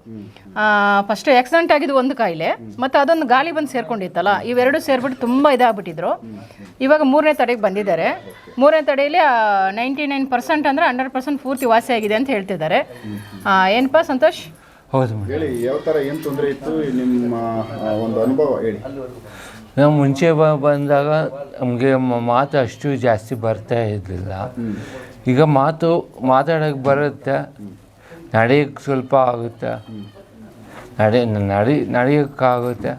ಫಸ್ಟ್ ಆಕ್ಸಿಡೆಂಟ್ ಆಗಿದ್ದು ಒಂದು ಕಾಯಿಲೆ, ಮತ್ತು ಅದೊಂದು ಗಾಳಿ ಬಂದು ಸೇರ್ಕೊಂಡಿತ್ತಲ್ಲ, ಇವೆರಡು ಸೇರಿಬಿಟ್ಟು ತುಂಬ ಇದಾಗ್ಬಿಟ್ಟಿದ್ರು. ಇವಾಗ 3ನೇ ತಡೆಗೆ ಬಂದಿದ್ದಾರೆ. 3ನೇ ತಡೆಯಲ್ಲಿ 99% ಅಂದರೆ 100% ಪೂರ್ತಿ ವಾಸಿ ಆಗಿದೆ ಅಂತ ಹೇಳ್ತಿದ್ದಾರೆ. ಏನಪ್ಪ ಸಂತೋಷ್? ಹೌದು ಹೇಳಿ, ಯಾವ ಥರ ಏನು ತೊಂದರೆ ಇತ್ತು ನಿಮ್ಮ ಒಂದು ಅನುಭವ ಹೇಳಿ. ನಾವು ಮುಂಚೆ ಬಂದಾಗ ನಮಗೆ ಮಾತು ಅಷ್ಟು ಜಾಸ್ತಿ ಬರ್ತಾ ಇರಲಿಲ್ಲ. ಈಗ ಮಾತಾಡೋಕ್ಕೆ ಬರುತ್ತೆ, ನಡೆಯೋಕ್ಕೆ ಸ್ವಲ್ಪ ಆಗುತ್ತೆ, ನಡೆಯೋಕ್ಕಾಗುತ್ತೆ.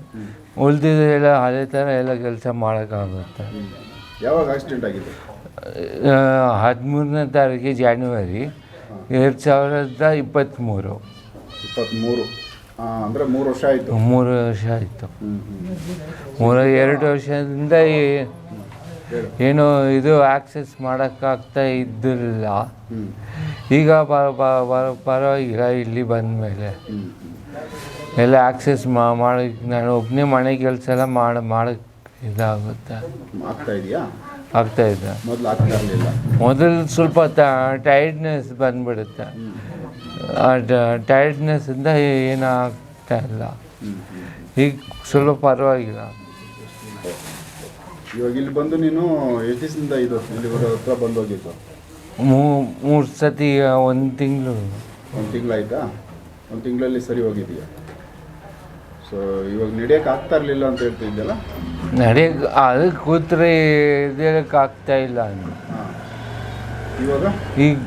ಉಳಿದಿದ್ದೆಲ್ಲ ಹಳೆ ಥರ ಎಲ್ಲ ಕೆಲಸ ಮಾಡೋಕ್ಕಾಗುತ್ತೆ. ಯಾವಾಗ ಆಕ್ಸಿಡೆಂಟ್ ಆಗಿದೆ? 13ನೇ ತಾರೀಕು ಜಾನ್ವರಿ 2023. 23 ಅಂದರೆ 3 ವರ್ಷ ಆಯಿತು. 3 ವರ್ಷ ಆಯಿತು. 2 ವರ್ಷದಿಂದ ಏನೋ ಇದು ಆಕ್ಸೆಸ್ ಮಾಡೋಕ್ಕಾಗ್ತಾ ಇದ್ದಿಲ್ಲ. ಈಗ ಪರವಾಗಿಲ್ಲ. ಇಲ್ಲಿ ಬಂದ ಮೇಲೆ ಎಲ್ಲ ಆಕ್ಸೆಸ್ ಮಾಡೋಕ್ಕೆ ನಾನು ಒಬ್ಬನೇ ಮನೆ ಕೆಲಸ ಎಲ್ಲ ಮಾಡೋಕ್ಕೆ ಇದಾಗುತ್ತೆ. ಆಗ್ತಾ ಇದೆ. ಮೊದಲು ಸ್ವಲ್ಪ ಟೈರ್ಡ್ನೆಸ್ ಬಂದ್ಬಿಡುತ್ತೆ. ಟೈರ್ಡ್ನೆಸ್ಸಿಂದ ಏನೂ ಆಗ್ತಾ ಇಲ್ಲ. ಈಗ ಸ್ವಲ್ಪ ಪರವಾಗಿಲ್ಲ. ಇವಾಗ ಇಲ್ಲಿ ಬಂದು ನೀನು ಎಷ್ಟು ದಿವಸದಿಂದ ಇದು ಇಲ್ಲಿ ಹತ್ರ ಬಂದು ಹೋಗಿದ್ದು? 3 ಸತಿ 1 ತಿಂಗಳು. 1 ತಿಂಗಳಾಯ್ತಾ? 1 ತಿಂಗಳಲ್ಲಿ ಸರಿ ಹೋಗಿದೆಯಾ? ಸೊ ಇವಾಗ ನಡೆಯೋಕೆ ಆಗ್ತಾ ಇರಲಿಲ್ಲ ಅಂತ ಹೇಳ್ತಿದ್ದಲ್ಲ? ನಡೆಯಕ್ಕೆ ಅದಕ್ಕೆ ಕೂತ್ರೆ ಎದ್ದೇಳಕ್ಕೆ ಆಗ್ತಾ ಇಲ್ಲ. ಇವಾಗ ಈಗ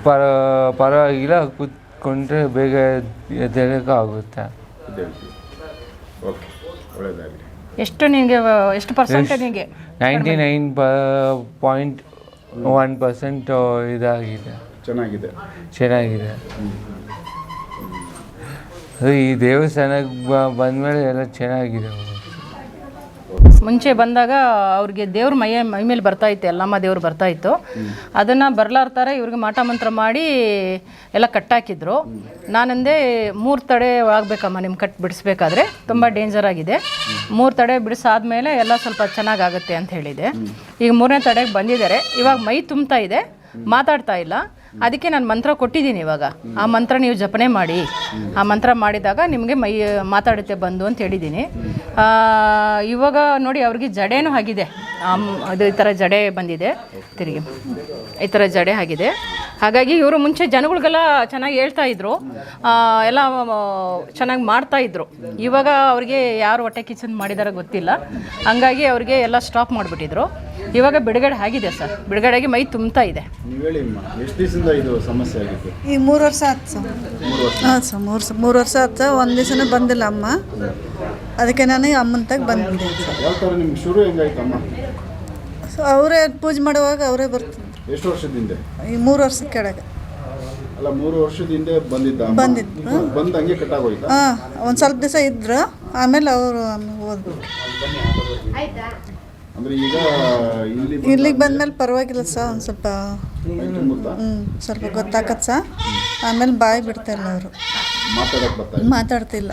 ಪರವಾಗಿಲ್ಲ, ಕೂತ್ಕೊಂಡ್ರೆ ಬೇಗ ಎದ್ದೇಳಕ್ಕೆ ಆಗುತ್ತೆ. ಓಕೆ, ಒಳ್ಳೆಯದಾಗಲಿ. ಎಷ್ಟು ನಿನಗೆ ಎಷ್ಟು ಪರ್ಸೆಂಟ್ ನಿನಗೆ? 99.1% ಇದಾಗಿದೆ. ಚೆನ್ನಾಗಿದೆ. ಅದು ಈ ದೇವಸ್ಥಾನಕ್ಕೆ ಬಂದಮೇಲೆ ಎಲ್ಲ ಚೆನ್ನಾಗಿದೆ. ಮುಂಚೆ ಬಂದಾಗ ಅವ್ರಿಗೆ ದೇವ್ರ ಮೈ ಮೇಲೆ ಬರ್ತಾಯಿತ್ತು, ಎಲ್ಲಮ್ಮ ದೇವ್ರು ಬರ್ತಾಯಿತ್ತು. ಅದನ್ನು ಬರ್ಲಾರ್ತಾರೆ ಇವ್ರಿಗೆ ಮಾಟ ಮಂತ್ರ ಮಾಡಿ ಎಲ್ಲ ಕಟ್ಟಾಕಿದ್ರು. ನಾನಂದೆ 3 ತಡೆ ಆಗಬೇಕಮ್ಮ ನಿಮ್ಮ ಕಟ್ ಬಿಡಿಸ್ಬೇಕಾದ್ರೆ, ತುಂಬ ಡೇಂಜರ್ ಆಗಿದೆ. 3 ತಡೆ ಬಿಡಿಸಾದ್ಮೇಲೆ ಎಲ್ಲ ಸ್ವಲ್ಪ ಚೆನ್ನಾಗಾಗುತ್ತೆ ಅಂತ ಹೇಳಿದೆ. ಈಗ 3ನೇ ತಡೆಗೆ ಬಂದಿದ್ದಾರೆ. ಇವಾಗ ಮೈ ತುಂಬ್ತಾ ಇದೆ, ಮಾತಾಡ್ತಾ ಇಲ್ಲ. ಅದಕ್ಕೆ ನಾನು ಮಂತ್ರ ಕೊಟ್ಟಿದ್ದೀನಿ. ಇವಾಗ ಆ ಮಂತ್ರ ನೀವು ಜಪನೆ ಮಾಡಿ, ಆ ಮಂತ್ರ ಮಾಡಿದಾಗ ನಿಮಗೆ ಮೈ ಮಾತಾಡುತ್ತೆ ಬಂದು ಅಂತ ಹೇಳಿದ್ದೀನಿ. ಇವಾಗ ನೋಡಿ ಅವ್ರಿಗೆ ಜಡೆನೂ ಆಗಿದೆ. ಅದು ಈ ಥರ ಜಡೆ ಬಂದಿದೆ, ತಿರುಗಿ ಈ ಥರ ಜಡೆ ಆಗಿದೆ. ಹಾಗಾಗಿ ಇವರು ಮುಂಚೆ ಜನಗಳಿಗೆಲ್ಲ ಚೆನ್ನಾಗಿ ಹೇಳ್ತಾ ಇದ್ರು, ಎಲ್ಲ ಚೆನ್ನಾಗಿ ಮಾಡ್ತಾಯಿದ್ರು. ಇವಾಗ ಅವ್ರಿಗೆ ಯಾರು ಹೊಟ್ಟೆ ಕಿಚನ್ ಮಾಡಿದಾರೋ ಗೊತ್ತಿಲ್ಲ, ಹಂಗಾಗಿ ಅವ್ರಿಗೆ ಎಲ್ಲ ಸ್ಟಾಪ್ ಮಾಡಿಬಿಟ್ಟಿದ್ರು. ಇವಾಗ ಬಿಡುಗಡೆ ಆಗಿದೆ ಸರ್, ಬಿಡುಗಡೆ ಆಗಿ ಮೈ ತುಂಬ್ತಾ ಇದೆ. ನೀವು ಹೇಳಿ ಅಮ್ಮ, ಎಷ್ಟು ದಿವಸದಿಂದ ಇದು ಸಮಸ್ಯೆ ಆಗಿತ್ತು? ಈಗ 3 ವರ್ಷ ಆಯ್ತು ಸರ್. 3 ವರ್ಷ? ಹಾಂ ಸರ್, 3 ವರ್ಷ ಆಯ್ತು. 1 ದಿವಸನೂ ಬಂದಿಲ್ಲ ಅಮ್ಮ, ಅದಕ್ಕೆ ನಾನು ಅಮ್ಮನ ತಗ ಬಂದಿದ್ದೆ ಸರ್. ಯಾವ ಥರ ನಿಮ್ಗೆ ಶುರು ಹೆಂಗಾಯ್ತು ಅಮ್ಮ? ಸೊ ಅವರೇ ಪೂಜೆ ಮಾಡುವಾಗ ಅವರೇ ಬರ್ತಿದ್ರು. ಎಷ್ಟು ವರ್ಷದಿಂದ? ಈ 3 ವರ್ಷದ ಕೆಳಗೆ. ಅಲ್ಲ, 3 ವರ್ಷದ ಹಿಂದೆ ಬಂದಿದ್ದ? ಬಂದಿದ್ದು. ಬಂದು ಹಂಗೆ ಕಟ್ಟಾಗೋಯ್ತಾ? ಹಾಂ, ಒಂದು ಸ್ವಲ್ಪ ದಿವಸ ಇದ್ರು, ಆಮೇಲೆ ಅವರು ಹೋದ್ರು. ಅಂದರೆ ಈಗ ಇಲ್ಲಿಗೆ ಬಂದಮೇಲೆ ಪರವಾಗಿಲ್ಲ ಸರ್, ಒಂದು ಸ್ವಲ್ಪ ಸ್ವಲ್ಪ ಗೊತ್ತಾಗತ್ತೆ ಸರ್. ಆಮೇಲೆ ಬಾಯಿ ಬಿಡ್ತಾಯಿಲ್ಲ ಅವರು, ಮಾತಾಡ್ತಿಲ್ಲ.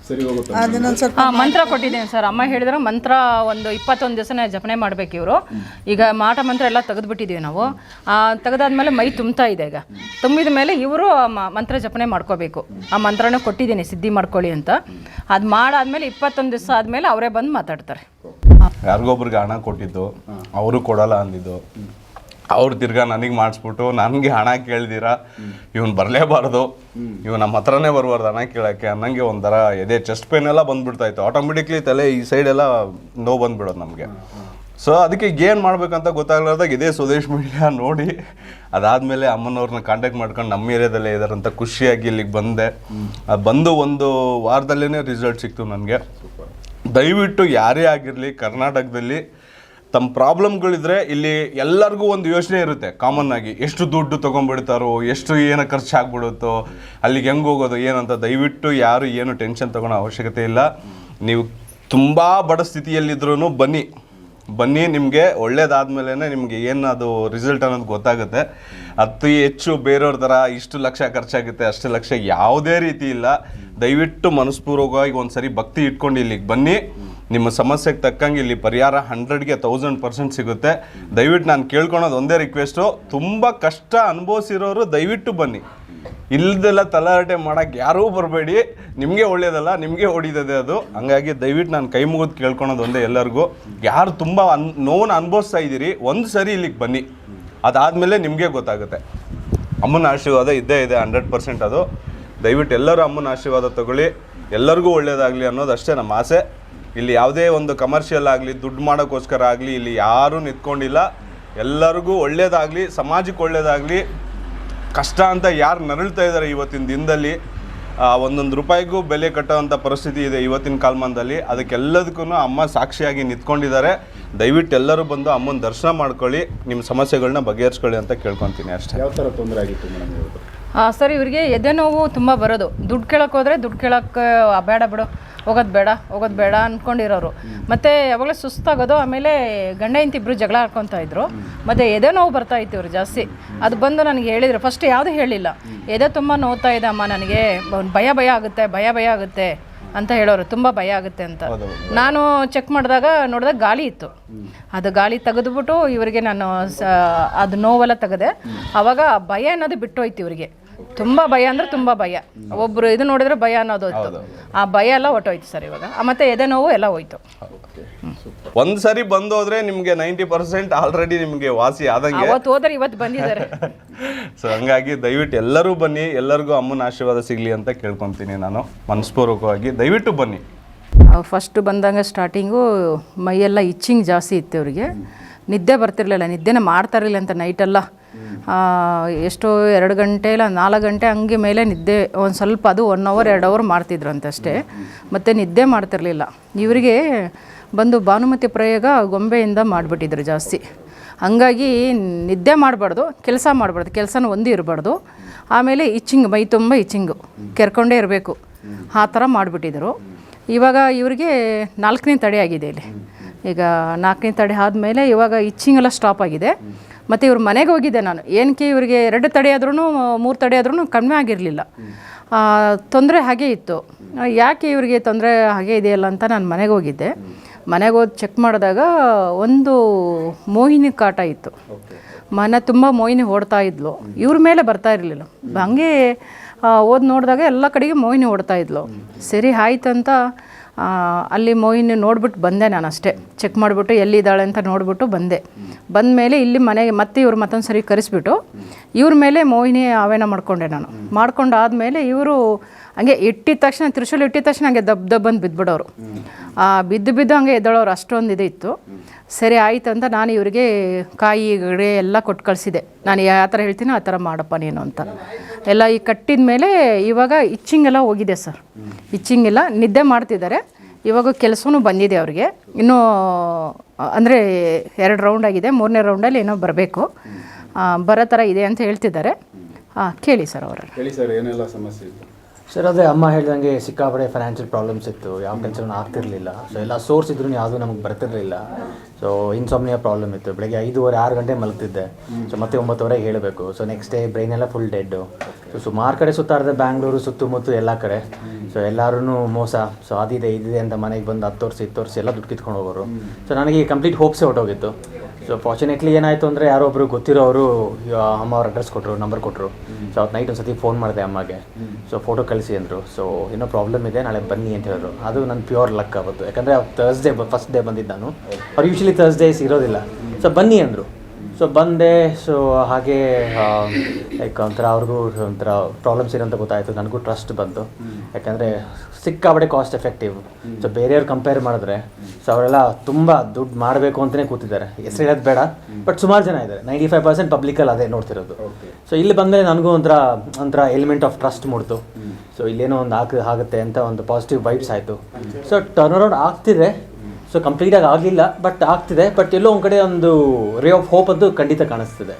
ಸರಿ ಹೋಗುತ್ತೆ. ಅದನ್ನೊಂದು ಸ್ವಲ್ಪ ಮಂತ್ರ ಕೊಟ್ಟಿದ್ದೇನೆ ಸರ್. ಅಮ್ಮ ಹೇಳಿದ್ರೆ ಮಂತ್ರ ಒಂದು 21 ದಿವಸನೇ ಜಪನೆ ಮಾಡಬೇಕು ಇವರು. ಈಗ ಮಾಟ ಮಂತ್ರ ಎಲ್ಲ ತೆಗೆದುಬಿಟ್ಟಿದ್ದೀವಿ ನಾವು. ತೆಗೆದಾದ್ಮೇಲೆ ಮೈ ತುಂಬ್ತಾ ಇದೆ. ಈಗ ತುಂಬಿದ ಮೇಲೆ ಇವರು ಮಂತ್ರ ಜಪನೆ ಮಾಡ್ಕೋಬೇಕು. ಆ ಮಂತ್ರನ ಕೊಟ್ಟಿದ್ದೀನಿ, ಸಿದ್ಧಿ ಮಾಡ್ಕೊಳ್ಳಿ ಅಂತ. ಅದು ಮಾಡಾದ್ಮೇಲೆ 21 ದಿವಸ ಆದಮೇಲೆ ಅವರೇ ಬಂದು ಮಾತಾಡ್ತಾರೆ. ಯಾರಿಗೊಬ್ರಿಗೆ ಹಣ ಕೊಟ್ಟಿದ್ದು, ಅವರು ಕೊಡಲ್ಲ ಅಂದಿದ್ದು, ಅವ್ರು ತಿರ್ಗಾ ನನಗೆ ಮಾಡಿಸ್ಬಿಟ್ಟು ನನಗೆ ಹಣ ಕೇಳ್ದಿರಾ ಇವ್ನು ಬರಲೇಬಾರ್ದು, ಇವ್ನು ನಮ್ಮ ಹತ್ರನೇ ಬರಬಾರ್ದು ಹಣ ಕೇಳೋಕ್ಕೆ ಅನ್ನಂಗೆ ಒಂಥರ ಎದೆ ಚೆಸ್ಟ್ ಪೇನ್ ಎಲ್ಲ ಬಂದ್ಬಿಡ್ತಾಯಿತ್ತು. ಆಟೋಮೆಟಿಕ್ಲಿ ತಲೆ ಈ ಸೈಡೆಲ್ಲ ನೋವು ಬಂದುಬಿಡೋದು ನಮಗೆ. ಸೊ ಅದಕ್ಕೆ ಏನು ಮಾಡ್ಬೇಕಂತ ಗೊತ್ತಾಗ್ಲಾರ್ದಾಗ ಇದೇ ಸ್ವದೇಶ್ ಮೀಡಿಯಾ ನೋಡಿ ಅದಾದಮೇಲೆ ಅಮ್ಮನವ್ರನ್ನ ಕಾಂಟ್ಯಾಕ್ಟ್ ಮಾಡ್ಕೊಂಡು ನಮ್ಮ ಏರಿಯಾದಲ್ಲೇ ಇದ್ದಾರಂತ ಖುಷಿಯಾಗಿ ಇಲ್ಲಿಗೆ ಬಂದೆ. ಬಂದು 1 ವಾರದಲ್ಲೇ ರಿಸಲ್ಟ್ ಸಿಕ್ತು ನನಗೆ. ದಯವಿಟ್ಟು ಯಾರೇ ಆಗಿರಲಿ ಕರ್ನಾಟಕದಲ್ಲಿ ತಮ್ಮ ಪ್ರಾಬ್ಲಮ್ಗಳಿದ್ರೆ ಇಲ್ಲಿ ಎಲ್ಲರಿಗೂ ಒಂದು ಯೋಚನೆ ಇರುತ್ತೆ ಕಾಮನ್ ಆಗಿ, ಎಷ್ಟು ದುಡ್ಡು ತೊಗೊಂಡ್ಬಿಡ್ತಾರೋ, ಎಷ್ಟು ಏನು ಖರ್ಚಾಗ್ಬಿಡುತ್ತೋ, ಅಲ್ಲಿಗೆ ಹೆಂಗೆ ಹೋಗೋದು ಏನಂತ. ದಯವಿಟ್ಟು ಯಾರು ಏನು ಟೆನ್ಷನ್ ತೊಗೊಳ್ಳೋ ಅವಶ್ಯಕತೆ ಇಲ್ಲ. ನೀವು ತುಂಬ ಬಡ ಸ್ಥಿತಿಯಲ್ಲಿದ್ರೂ ಬನ್ನಿ, ನಿಮಗೆ ಒಳ್ಳೇದಾದ್ಮೇಲೆ ನಿಮಗೆ ಏನು ಅದು ರಿಸಲ್ಟ್ ಅನ್ನೋದು ಗೊತ್ತಾಗುತ್ತೆ. ಅತಿ ಹೆಚ್ಚು ಬೇರೆಯವ್ರ ಥರ ಇಷ್ಟು ಲಕ್ಷ ಖರ್ಚಾಗುತ್ತೆ ಅಷ್ಟು ಲಕ್ಷ ಯಾವುದೇ ರೀತಿ ಇಲ್ಲ. ದಯವಿಟ್ಟು ಮನಸ್ಪೂರ್ವಕವಾಗಿ ಒಂದು ಸರಿ ಭಕ್ತಿ ಇಟ್ಕೊಂಡು ಇಲ್ಲಿಗೆ ಬನ್ನಿ. ನಿಮ್ಮ ಸಮಸ್ಯೆಗೆ ತಕ್ಕಂಗೆ ಇಲ್ಲಿ ಪರಿಹಾರ 100ಗೆ 1000% ಸಿಗುತ್ತೆ. ದಯವಿಟ್ಟು ನಾನು ಕೇಳ್ಕೊಳೋದು ಒಂದೇ ರಿಕ್ವೆಸ್ಟು, ತುಂಬ ಕಷ್ಟ ಅನುಭವಿಸಿರೋರು ದಯವಿಟ್ಟು ಬನ್ನಿ. ಇಲ್ಲದೆಲ್ಲ ತಲಾಟೆ ಮಾಡೋಕ್ಕೆ ಯಾರೂ ಬರಬೇಡಿ, ನಿಮಗೆ ಒಳ್ಳೇದಲ್ಲ, ನಿಮಗೆ ಹೊಡಿತದೆ ಅದು. ಹಂಗಾಗಿ ದಯವಿಟ್ಟು ನಾನು ಕೈ ಮುಗಿದು ಕೇಳ್ಕೊಳೋದು ಒಂದೇ ಎಲ್ಲರಿಗೂ, ಯಾರು ತುಂಬ ನೋವನ್ನು ಅನುಭವಿಸ್ತಾ ಇದ್ದೀರಿ ಒಂದು ಸರಿ ಇಲ್ಲಿಗೆ ಬನ್ನಿ. ಅದಾದಮೇಲೆ ನಿಮಗೆ ಗೊತ್ತಾಗುತ್ತೆ. ಅಮ್ಮನ ಆಶೀರ್ವಾದ ಇದ್ದೇ ಇದೆ 100% ಅದು. ದಯವಿಟ್ಟು ಎಲ್ಲರೂ ಅಮ್ಮನ ಆಶೀರ್ವಾದ ತಗೊಳ್ಳಿ, ಎಲ್ಲರಿಗೂ ಒಳ್ಳೇದಾಗಲಿ ಅನ್ನೋದು ಅಷ್ಟೇ ನಮ್ಮ ಆಸೆ. ಇಲ್ಲಿ ಯಾವುದೇ ಒಂದು ಕಮರ್ಷಿಯಲ್ ಆಗಲಿ ದುಡ್ಡು ಮಾಡೋಕ್ಕೋಸ್ಕರ ಆಗಲಿ ಇಲ್ಲಿ ಯಾರೂ ನಿಂತ್ಕೊಂಡಿಲ್ಲ. ಎಲ್ಲರಿಗೂ ಒಳ್ಳೇದಾಗಲಿ, ಸಮಾಜಕ್ಕೆ ಒಳ್ಳೇದಾಗಲಿ. ಕಷ್ಟ ಅಂತ ಯಾರು ನರಳ್ತಾ ಇದ್ದಾರೆ ಇವತ್ತಿನ ದಿನದಲ್ಲಿ, 1 ರೂಪಾಯಿಗೂ ಬೆಲೆ ಕಟ್ಟೋವಂಥ ಪರಿಸ್ಥಿತಿ ಇದೆ ಇವತ್ತಿನ ಕಾಲಮಾನದಲ್ಲಿ. ಅದಕ್ಕೆಲ್ಲದಕ್ಕೂ ಅಮ್ಮ ಸಾಕ್ಷಿಯಾಗಿ ನಿಂತ್ಕೊಂಡಿದ್ದಾರೆ. ದಯವಿಟ್ಟು ಎಲ್ಲರೂ ಬಂದು ಅಮ್ಮನ ದರ್ಶನ ಮಾಡ್ಕೊಳ್ಳಿ, ನಿಮ್ಮ ಸಮಸ್ಯೆಗಳನ್ನ ಬಗೆಹರಿಸ್ಕೊಳ್ಳಿ ಅಂತ ಕೇಳ್ಕೊತೀನಿ ಅಷ್ಟೇ. ಯಾವ ಥರ ತೊಂದರೆ ಆಗಿತ್ತು ಮೇಡಮ್ ಇವತ್ತು? ಸರ್, ಇವರಿಗೆ ಎದೆ ನೋವು ತುಂಬ ಬರೋದು. ದುಡ್ಡು ಕೇಳೋಕೆ ಹೋದರೆ ದುಡ್ಡು ಕೇಳೋಕ್ಕೆ ಬೇಡ ಬಿಡು, ಹೋಗೋದು ಬೇಡ ಅಂದ್ಕೊಂಡಿರೋರು. ಮತ್ತು ಯಾವಾಗಲೂ ಸುಸ್ತಾಗೋದು. ಆಮೇಲೆ ಗಂಡ ಹೆಂಡತಿ ಇಬ್ಬರು ಜಗಳ ಆಡ್ಕೊತಾ ಇದ್ರು. ಮತ್ತು ಎದೆ ನೋವು ಬರ್ತಾಯಿತ್ತು ಇವರು ಜಾಸ್ತಿ. ಅದು ಬಂದು ನನಗೆ ಹೇಳಿದರು. ಫಸ್ಟ್ ಯಾವುದೂ ಹೇಳಿಲ್ಲ, ಎದೆ ತುಂಬ ನೋವ್ತಾ ಇದೆ ಅಮ್ಮ, ನನಗೆ ಭಯ ಆಗುತ್ತೆ ಅಂತ ಹೇಳೋರು. ತುಂಬ ಭಯ ಆಗುತ್ತೆ ಅಂತ. ನಾನು ಚೆಕ್ ನೋಡಿದಾಗ ಗಾಳಿ ಇತ್ತು. ಅದು ಗಾಳಿ ತೆಗೆದುಬಿಟ್ಟು ಇವರಿಗೆ ನಾನು ಅದು ನೋವೆಲ್ಲ ತೆಗೆದೆ. ಆವಾಗ ಭಯ ಅನ್ನೋದು ಬಿಟ್ಟೋಯ್ತು ಇವರಿಗೆ. ತುಂಬ ಭಯ ಅಂದರೆ ತುಂಬ ಭಯ. ಒಬ್ಬರು ಇದು ನೋಡಿದ್ರೆ ಭಯ ಅನ್ನೋದು ಇತ್ತು. ಆ ಭಯ ಎಲ್ಲ ಹೊಟ್ಟೋಯ್ತು ಸರ್ ಇವಾಗ. ಮತ್ತು ಎದೆ ನೋವು ಎಲ್ಲ ಹೋಯ್ತು. ಒಂದು ಸರಿ ಬಂದೋದ್ರೆ ನಿಮಗೆ 90% ಆಲ್ರೆಡಿ ನಿಮಗೆ ವಾಸಿ ಆದಂಗೆ. ಅವತ್ತು ಹೋದ್ರೆ ಇವತ್ತು ಬಂದಿದ್ದಾರೆ. ಸೊ ಹಂಗಾಗಿ ದಯವಿಟ್ಟು ಎಲ್ಲರೂ ಬನ್ನಿ, ಎಲ್ಲರಿಗೂ ಅಮ್ಮನ ಆಶೀರ್ವಾದ ಸಿಗಲಿ ಅಂತ ಕೇಳ್ಕೊತೀನಿ ನಾನು ಮನಸ್ಪೂರ್ವಕವಾಗಿ. ದಯವಿಟ್ಟು ಬನ್ನಿ. ಫಸ್ಟ್ ಬಂದಾಗ ಸ್ಟಾರ್ಟಿಂಗು ಮೈಯೆಲ್ಲ ಇಚ್ಚಿಂಗ್ ಜಾಸ್ತಿ ಇತ್ತು ಇವರಿಗೆ. ನಿದ್ದೆ ಬರ್ತಿರ್ಲಿಲ್ಲ, ನಿದ್ದೆನೇ ಮಾಡ್ತಾರಿಲ್ಲ ಅಂತ ನೈಟೆಲ್ಲ ಎಷ್ಟೋ 2 ಗಂಟೆ ಇಲ್ಲ 4 ಗಂಟೆ ಹಂಗೆ ಮೇಲೆ ನಿದ್ದೆ ಒಂದು ಸ್ವಲ್ಪ, ಅದು 1 ಅವರ್ 2 ಅವರ್ ಮಾಡ್ತಿದ್ರು ಅಂತಷ್ಟೇ, ಮತ್ತು ನಿದ್ದೆ ಮಾಡ್ತಿರ್ಲಿಲ್ಲ. ಇವರಿಗೆ ಬಂದು ಭಾನುಮತಿ ಪ್ರಯೋಗ ಗೊಂಬೆಯಿಂದ ಮಾಡಿಬಿಟ್ಟಿದ್ರು ಜಾಸ್ತಿ. ಹಂಗಾಗಿ ನಿದ್ದೆ ಮಾಡಬಾರ್ದು, ಕೆಲಸ ಮಾಡಬಾರ್ದು, ಕೆಲಸನೂ ಒಂದು ಇರಬಾರ್ದು. ಆಮೇಲೆ ಇಚ್ಚಿಂಗ್, ಮೈ ತುಂಬ ಇಚ್ಚಿಂಗು, ಕೆರ್ಕೊಂಡೇ ಇರಬೇಕು, ಆ ಥರ ಮಾಡಿಬಿಟ್ಟಿದ್ರು. ಇವಾಗ ಇವರಿಗೆ 4ನೇ ತಡೆ ಆಗಿದೆ ಇಲ್ಲಿ. ಈಗ 4ನೇ ತಡೆ ಆದಮೇಲೆ ಇವಾಗ ಇಚ್ಚಿಂಗೆಲ್ಲ ಸ್ಟಾಪ್ ಆಗಿದೆ. ಮತ್ತು ಇವ್ರ ಮನೆಗೆ ಹೋಗಿದ್ದೆ ನಾನು. ಏನಕ್ಕೆ ಇವರಿಗೆ 2 ತಡೆ ಆದ್ರೂ 3 ತಡೆ ಆದ್ರೂ ಕಡಿಮೆ ಆಗಿರಲಿಲ್ಲ, ತೊಂದರೆ ಹಾಗೇ ಇತ್ತು. ಯಾಕೆ ಇವರಿಗೆ ತೊಂದರೆ ಹಾಗೇ ಇದೆಯಲ್ಲ ಅಂತ ನಾನು ಮನೆಗೆ ಹೋಗಿದ್ದೆ. ಮನೆಗೆ ಹೋಗಿ ಚೆಕ್ ಮಾಡಿದಾಗ ಒಂದು ಮೋಹಿನಿ ಕಾಟ ಇತ್ತು. ಮನೆ ತುಂಬ ಮೋಹಿನಿ ಓಡ್ತಾ ಇದ್ಲು, ಇವ್ರ ಮೇಲೆ ಬರ್ತಾ ಇರಲಿಲ್ಲ. ಹಂಗೆ ಓದಿ ನೋಡಿದಾಗ ಎಲ್ಲ ಕಡೆಗೆ ಮೋಹಿನಿ ಓಡ್ತಾ ಇದ್ಲು. ಸರಿ ಆಯ್ತು ಅಂತ ಅಲ್ಲಿ ಮೋಹಿನಿ ನೋಡ್ಬಿಟ್ಟು ಬಂದೆ ನಾನು ಅಷ್ಟೇ. ಚೆಕ್ ಮಾಡಿಬಿಟ್ಟು ಎಲ್ಲಿದ್ದಾಳೆ ಅಂತ ನೋಡಿಬಿಟ್ಟು ಬಂದೆ. ಬಂದಮೇಲೆ ಇಲ್ಲಿ ಮನೆಗೆ ಮತ್ತೆ ಇವ್ರು ಮತ್ತೊಂದು ಸರಿ ಕರೆಸ್ಬಿಟ್ಟು ಇವ್ರ ಮೇಲೆ ಮೋಹಿನಿ ಆವೇನ ಮಾಡಿಕೊಂಡೆ ನಾನು. ಮಾಡ್ಕೊಂಡು ಆದಮೇಲೆ ಇವರು ಹಂಗೆ ಇಟ್ಟಿದ ತಕ್ಷಣ, ತ್ರಿಶೂಲ್ ಇಟ್ಟಿದ ತಕ್ಷಣ ಹಂಗೆ ದಬ್ಬಂದು ಬಿದ್ದುಬಿಡೋರು. ಬಿದ್ದು ಹಂಗೆ ಎದ್ದಳೋರು, ಅಷ್ಟೊಂದು ಇದಿತ್ತು. ಸರಿ ಆಯಿತು ಅಂತ ನಾನು ಇವರಿಗೆ ಕಾಯಿ ಗಡೆ ಎಲ್ಲ ಕೊಟ್ಟು ಕಳಿಸಿದೆ. ನಾನು ಯಾವ ಥರ ಹೇಳ್ತೀನೋ ಆ ಥರ ಮಾಡಪ್ಪ ನೀನು ಅಂತ ಎಲ್ಲ. ಈ ಕಟ್ಟಿದ ಮೇಲೆ ಇವಾಗ ಇಚ್ಚಿಂಗೆಲ್ಲ ಹೋಗಿದೆ ಸರ್. ಇಚ್ಚಿಂಗೆಲ್ಲ ನಿದ್ದೆ ಮಾಡ್ತಿದ್ದಾರೆ. ಇವಾಗ ಕೆಲಸವೂ ಬಂದಿದೆ ಅವ್ರಿಗೆ. ಇನ್ನೂ ಅಂದರೆ 2 ರೌಂಡ್ ಆಗಿದೆ, 3ನೇ ರೌಂಡಲ್ಲಿ ಏನೋ ಬರಬೇಕು, ಬರೋ ಥರ ಇದೆ ಅಂತ ಹೇಳ್ತಿದ್ದಾರೆ. ಕೇಳಿ ಸರ್ ಅವರಲ್ಲಿ. ಹೇಳಿ ಸರ್, ಏನೆಲ್ಲ ಸಮಸ್ಯೆ ಇತ್ತು? ಸರ್ ಅದೇ ಅಮ್ಮ ಹೇಳ್ದಂಗೆ ಸಿಕ್ಕಾಪಡೆ ಫೈನಾನ್ಷಿಯಲ್ ಪ್ರಾಬ್ಲಮ್ಸ್ ಇತ್ತು. ಯಾವ ಕೆಲಸನೂ ಆಗ್ತಿರಲಿಲ್ಲ. ಸೊ ಎಲ್ಲ ಸೋರ್ಸ್ ಇದ್ರೂ ಯಾವುದೂ ನಮಗೆ ಬರ್ತಿರಲಿಲ್ಲ. ಸೊ ಇನ್ಸಾಮ್ನಿಯಾ ಪ್ರಾಬ್ಲಮ್ ಇತ್ತು. ಬೆಳಗ್ಗೆ 5:30 6 ಗಂಟೆ ಮಲಗ್ತಿದ್ದೆ. ಸೊ ಮತ್ತೆ 9:00 ಹೇಳಬೇಕು. ಸೊ ನೆಕ್ಸ್ಟ್ ಡೇ ಬ್ರೈನ್ ಎಲ್ಲ ಫುಲ್ ಡೆಡ್ಡು. ಸೊ ಸುಮಾರು ಕಡೆ ಸುತ್ತಾಡಿದೆ, ಬ್ಯಾಂಗ್ಳೂರು ಸುತ್ತಮುತ್ತ ಎಲ್ಲ ಕಡೆ. ಸೊ ಎಲ್ಲರೂ ಮೋಸ, ಸೊ ಅದಿದೆ ಇದಿದೆ ಅಂತ ಮನೆಗೆ ಬಂದು 10 ವರ್ಷ 20 ವರ್ಷ ಎಲ್ಲ ದುಡ್ಡು ಕಿತ್ಕೊಂಡು ಹೋಗೋರು. ಸೊ ನನಗೆ ಕಂಪ್ಲೀಟ್ ಹೋಪ್ಸೇ ಹೊಟ್ಟೋಗಿತ್ತು. ಸೊ ಫಾರ್ಚುನೇಟ್ಲಿ ಏನಾಯಿತು ಅಂದರೆ ಯಾರೋ ಒಬ್ಬರು ಗೊತ್ತಿರೋರು ಅಮ್ಮ ಅವ್ರ ಅಡ್ರೆಸ್ ಕೊಟ್ಟರು, ನಂಬರ್ ಕೊಟ್ಟರು. ಸೊ ಅವತ್ತು ನೈಟ್ ಒಂದು ಸತಿ ಫೋನ್ ಮಾಡಿದೆ ಅಮ್ಮಗೆ. ಸೊ ಫೋಟೋ ಕಳಿಸಿ ಅಂದರು. ಸೊ ಏನೋ ಪ್ರಾಬ್ಲಮ್ ಇದೆ, ನಾಳೆ ಬನ್ನಿ ಅಂತ ಹೇಳಿದ್ರು. ಅದು ನನ್ನ ಪ್ಯೂರ್ ಲಕ್ ಆವತ್ತು. ಯಾಕಂದರೆ ಥರ್ಸ್ಡೇ ಫಸ್ಟ್ ಡೇ ಬಂದಿದ್ದು ನಾನು. ಅವ್ರು ಯೂಶ್ವಲಿ ಥರ್ಸ್ಡೇಸ್ ಇರೋದಿಲ್ಲ. ಸೊ ಬನ್ನಿ ಅಂದರು. ಸೊ ಬಂದೆ. ಸೊ ಹಾಗೆ ಲೈಕ್ ಒಂಥರ ಅವ್ರಿಗೂ ಒಂಥರ ಪ್ರಾಬ್ಲಮ್ಸ್ ಇರೋಂತ ಗೊತ್ತಾಯಿತು. ನನಗೂ ಟ್ರಸ್ಟ್ ಬಂತು. ಯಾಕಂದರೆ ಸಿಕ್ಕಾಬಡೆ ಕಾಸ್ಟ್ ಎಫೆಕ್ಟಿವ್. ಸೊ ಬೇರೆಯವ್ರು ಕಂಪೇರ್ ಮಾಡಿದ್ರೆ ಸೊ ಅವರೆಲ್ಲ ತುಂಬ ದುಡ್ಡು ಮಾಡಬೇಕು ಅಂತಲೇ ಕೂತಿದ್ದಾರೆ. ಹೆಸರು ಹೇಳೋದು ಬೇಡ, ಬಟ್ ಸುಮಾರು ಜನ ಇದ್ದಾರೆ. 95% ಪಬ್ಲಿಕಲ್ಲಿ ಅದೇ ನೋಡ್ತಿರೋದು. ಸೊ ಇಲ್ಲಿ ಬಂದಮೇಲೆ ನನಗೂ ಒಂಥರ ಎಲಿಮೆಂಟ್ ಆಫ್ ಟ್ರಸ್ಟ್ ಮೂಡ್ತು. ಸೊ ಇಲ್ಲೇನೋ ಒಂದು ಆಗುತ್ತೆ ಅಂತ ಒಂದು ಪಾಸಿಟಿವ್ ವೈಬ್ಸ್ ಆಯಿತು. ಸೊ ಟರ್ನ್ ಅರೌಂಡ್ ಆಗ್ತಿದೆ. ಸೊ ಕಂಪ್ಲೀಟಾಗಿ ಆಗಲಿಲ್ಲ, ಬಟ್ ಆಗ್ತಿದೆ. ಬಟ್ ಎಲ್ಲೋ ಒಂದು ಕಡೆ ಒಂದು ರೇ ಆಫ್ ಹೋಪ್ ಅದು ಖಂಡಿತ ಕಾಣಿಸ್ತಿದೆ.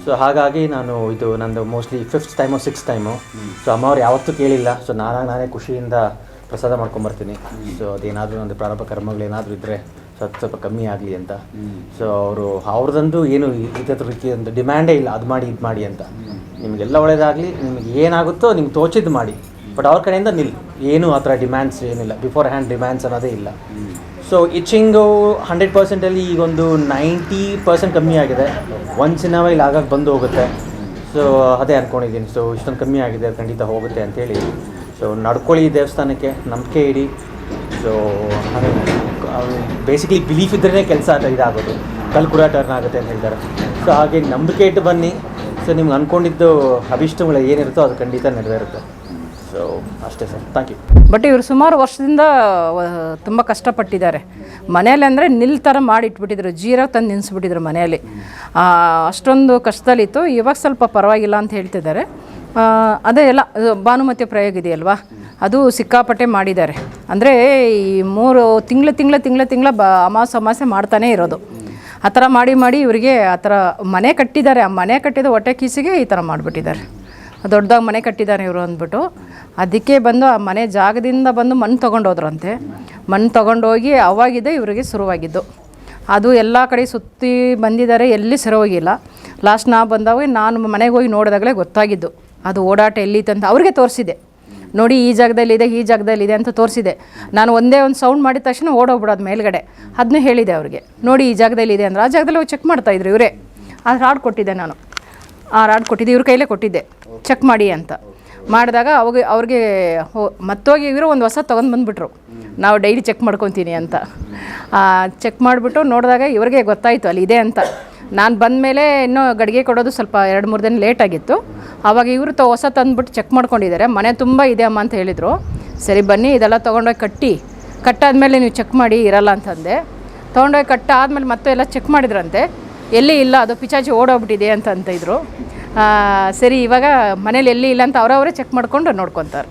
ಸೊ ಹಾಗಾಗಿ ನಾನು ಇದು ನಂದು mostly 5th time 6th time. So ಅಮ್ಮವ್ರು ಯಾವತ್ತೂ ಕೇಳಿಲ್ಲ. ಸೊ ನಾನೇ ಖುಷಿಯಿಂದ ಪ್ರಸಾದ ಮಾಡ್ಕೊಂಬರ್ತೀನಿ. ಸೊ ಅದೇನಾದರೂ ಒಂದು ಪ್ರಾರಂಭ ಕರ್ಮಗಳೇನಾದರೂ ಇದ್ದರೆ ಸೊ ಅದು ಸ್ವಲ್ಪ ಕಮ್ಮಿ ಆಗಲಿ ಅಂತ. ಸೊ ಅವ್ರದ್ದಂದು ಏನು ಇದೇ ರೀತಿ ಒಂದು ಡಿಮ್ಯಾಂಡೇ ಇಲ್ಲ, ಅದು ಮಾಡಿ ಇದು ಮಾಡಿ ಅಂತ. ನಿಮಗೆಲ್ಲ ಒಳ್ಳೇದಾಗಲಿ, ನಿಮಗೆ ಏನಾಗುತ್ತೋ ನಿಮ್ಗೆ ತೋಚಿದ್ದು ಮಾಡಿ, ಬಟ್ ಅವ್ರ ಕಡೆಯಿಂದ ಏನು ಆ ಥರ ಡಿಮ್ಯಾಂಡ್ಸ್ ಏನಿಲ್ಲ. ಬಿಫೋರ್ ಹ್ಯಾಂಡ್ ಡಿಮ್ಯಾಂಡ್ಸ್ ಅನ್ನೋದೇ ಇಲ್ಲ. ಸೊ ಇಚ್ಚಿಂಗು 100%ಅಲ್ಲಿ ಈಗೊಂದು 90% ಕಮ್ಮಿ ಆಗಿದೆ. ಒನ್ಸ್ ಇನ್ ಅ ವೈಲ್ ಆಗಾಗ ಬಂದು ಹೋಗುತ್ತೆ. ಸೊ ಅದೇ ಅಂದ್ಕೊಂಡಿದ್ದೀನಿ. ಸೊ ಇಷ್ಟೊಂದು ಕಮ್ಮಿ ಆಗಿದೆ, ಖಂಡಿತ ಹೋಗುತ್ತೆ ಅಂಥೇಳಿ. ಸೊ ನಡ್ಕೊಳ್ಳಿ ದೇವಸ್ಥಾನಕ್ಕೆ, ನಂಬಿಕೆ ಇಡಿ. ಸೊ ಬೇಸಿಕಲಿ ಬಿಲೀಫ್ ಇದ್ರೇ ಕೆಲಸ ಇದಾಗೋದು, ಕಲ್ ಕೂಡ ಟರ್ನ್ ಆಗುತ್ತೆ ಅಂತ ಹೇಳ್ತಾರೆ. ಸೊ ಹಾಗೆ ನಂಬಿಕೆ ಇಟ್ಟು ಬನ್ನಿ. ಸೊ ನಿಮ್ಗೆ ಅಂದ್ಕೊಂಡಿದ್ದು ಅಭಿಷ್ಟಗಳು ಏನಿರುತ್ತೋ ಅದು ಖಂಡಿತ ನೆರವೇರುತ್ತೆ. ಸೊ ಅಷ್ಟೇ ಸರ್, ಥ್ಯಾಂಕ್ ಯು. ಬಟ್ ಇವರು ಸುಮಾರು ವರ್ಷದಿಂದ ತುಂಬ ಕಷ್ಟಪಟ್ಟಿದ್ದಾರೆ. ಮನೆಯಲ್ಲಿ ಅಂದರೆ ಥರ ಮಾಡಿ ಇಟ್ಬಿಟ್ಟಿದ್ರು, ಜೀರ ತಂದು ನಿಲ್ಲಿಸ್ಬಿಟ್ಟಿದ್ರು ಮನೆಯಲ್ಲಿ. ಅಷ್ಟೊಂದು ಕಷ್ಟದಲ್ಲಿತ್ತು. ಇವಾಗ ಸ್ವಲ್ಪ ಪರವಾಗಿಲ್ಲ ಅಂತ ಹೇಳ್ತಿದ್ದಾರೆ. ಅದೇ ಎಲ್ಲ ಭಾನುಮತಿ ಪ್ರಯೋಗ ಇದೆಯಲ್ವಾ, ಅದು ಸಿಕ್ಕಾಪಟ್ಟೆ ಮಾಡಿದ್ದಾರೆ. ಅಂದರೆ ಈ 3 ತಿಂಗಳ ಅಮಾವಾಸ್ಯೆ ಮಾಡ್ತಾನೇ ಇರೋದು. ಆ ಥರ ಮಾಡಿ ಇವರಿಗೆ ಆ ಥರ ಮನೆ ಕಟ್ಟಿದ್ದಾರೆ. ಆ ಮನೆ ಕಟ್ಟಿದ ಹೊಟ್ಟೆ ಕೀಸಿಗೆ ಈ ಥರ ಮಾಡಿಬಿಟ್ಟಿದ್ದಾರೆ. ದೊಡ್ಡದಾಗಿ ಮನೆ ಕಟ್ಟಿದ್ದಾರೆ ಇವರು ಅಂದ್ಬಿಟ್ಟು. ಅದಕ್ಕೆ ಬಂದು ಆ ಮನೆ ಜಾಗದಿಂದ ಬಂದು ಮಣ್ಣು ತೊಗೊಂಡೋದ್ರಂತೆ. ಮಣ್ಣು ತೊಗೊಂಡೋಗಿ ಅವಾಗಿದೆ ಇವರಿಗೆ ಶುರುವಾಗಿದ್ದು. ಅದು ಎಲ್ಲ ಕಡೆ ಸುತ್ತಿ ಬಂದಿದ್ದಾರೆ, ಎಲ್ಲಿ ಸರೋಗಿಲ್ಲ. ಲಾಸ್ಟ್ ನಾನು ಮನೆಗೆ ಹೋಗಿ ನೋಡಿದಾಗಲೇ ಗೊತ್ತಾಗಿದ್ದು ಅದು ಓಡಾಟ ಎಲ್ಲಿತ್ತಂತ. ಅವ್ರಿಗೆ ತೋರಿಸಿದೆ, ನೋಡಿ ಈ ಜಾಗದಲ್ಲಿದೆ ಅಂತ ತೋರಿಸಿದೆ. ನಾನು ಒಂದೇ ಒಂದು ಸೌಂಡ್ ಮಾಡಿದ ತಕ್ಷಣ ಓಡೋಗ್ಬಿಡೋದು ಮೇಲ್ಗಡೆ. ಅದನ್ನೂ ಹೇಳಿದೆ ಅವ್ರಿಗೆ, ನೋಡಿ ಈ ಜಾಗದಲ್ಲಿದೆ ಅಂದ್ರೆ ಆ ಜಾಗದಲ್ಲಿ ಹೋಗಿ ಚೆಕ್ ಮಾಡ್ತಾಯಿದ್ರು ಇವರೇ. ಅದು ಹಾಡು ಕೊಟ್ಟಿದ್ದೆ ನಾನು. ಆ ರಾಡ್ ಕೊಟ್ಟಿದ್ದೆ, ಇವ್ರ ಕೈಲೇ ಕೊಟ್ಟಿದ್ದೆ ಚೆಕ್ ಮಾಡಿ ಅಂತ. ಮಾಡಿದಾಗ ಅವ್ರಿಗೆ ಮತ್ತೋಗಿ ಇವರು ಒಂದು ಹೊಸ ತೊಗೊಂಡು ಬಂದುಬಿಟ್ರು, ನಾವು ಡೈಲಿ ಚೆಕ್ ಮಾಡ್ಕೊತೀನಿ ಅಂತ. ಚೆಕ್ ಮಾಡಿಬಿಟ್ಟು ನೋಡಿದಾಗ ಇವ್ರಿಗೆ ಗೊತ್ತಾಯಿತು ಅಲ್ಲಿ ಇದೆ ಅಂತ. ನಾನು ಬಂದಮೇಲೆ ಇನ್ನೂ ಗಡಿಗೆ ಕೊಡೋದು ಸ್ವಲ್ಪ 2-3 ದಿನ ಲೇಟ್ ಆಗಿತ್ತು. ಆವಾಗ ಇವರು ಹೊಸ ತಂದುಬಿಟ್ಟು ಚೆಕ್ ಮಾಡ್ಕೊಂಡಿದ್ದಾರೆ. ಮನೆ ತುಂಬ ಇದೆ ಅಮ್ಮ ಅಂತ ಹೇಳಿದರು. ಸರಿ ಬನ್ನಿ ಇದೆಲ್ಲ ತೊಗೊಂಡೋಗಿ ಕಟ್ಟಾದಮೇಲೆ ನೀವು ಚೆಕ್ ಮಾಡಿ ಇರಲ್ಲ ಅಂತಂದೆ. ತೊಗೊಂಡೋಗಿ ಕಟ್ಟಾದಮೇಲೆ ಮತ್ತೆ ಎಲ್ಲ ಚೆಕ್ ಮಾಡಿದ್ರಂತೆ, ಎಲ್ಲಿ ಇಲ್ಲ, ಅದು ಪಿಚಾಚಿ ಓಡೋಗ್ಬಿಟ್ಟಿದೆ ಅಂತ ಇದ್ರು. ಸರಿ ಇವಾಗ ಮನೇಲಿ ಎಲ್ಲಿ ಇಲ್ಲ ಅಂತ ಅವರವರೇ ಚೆಕ್ ಮಾಡ್ಕೊಂಡು ನೋಡ್ಕೊತಾರೆ.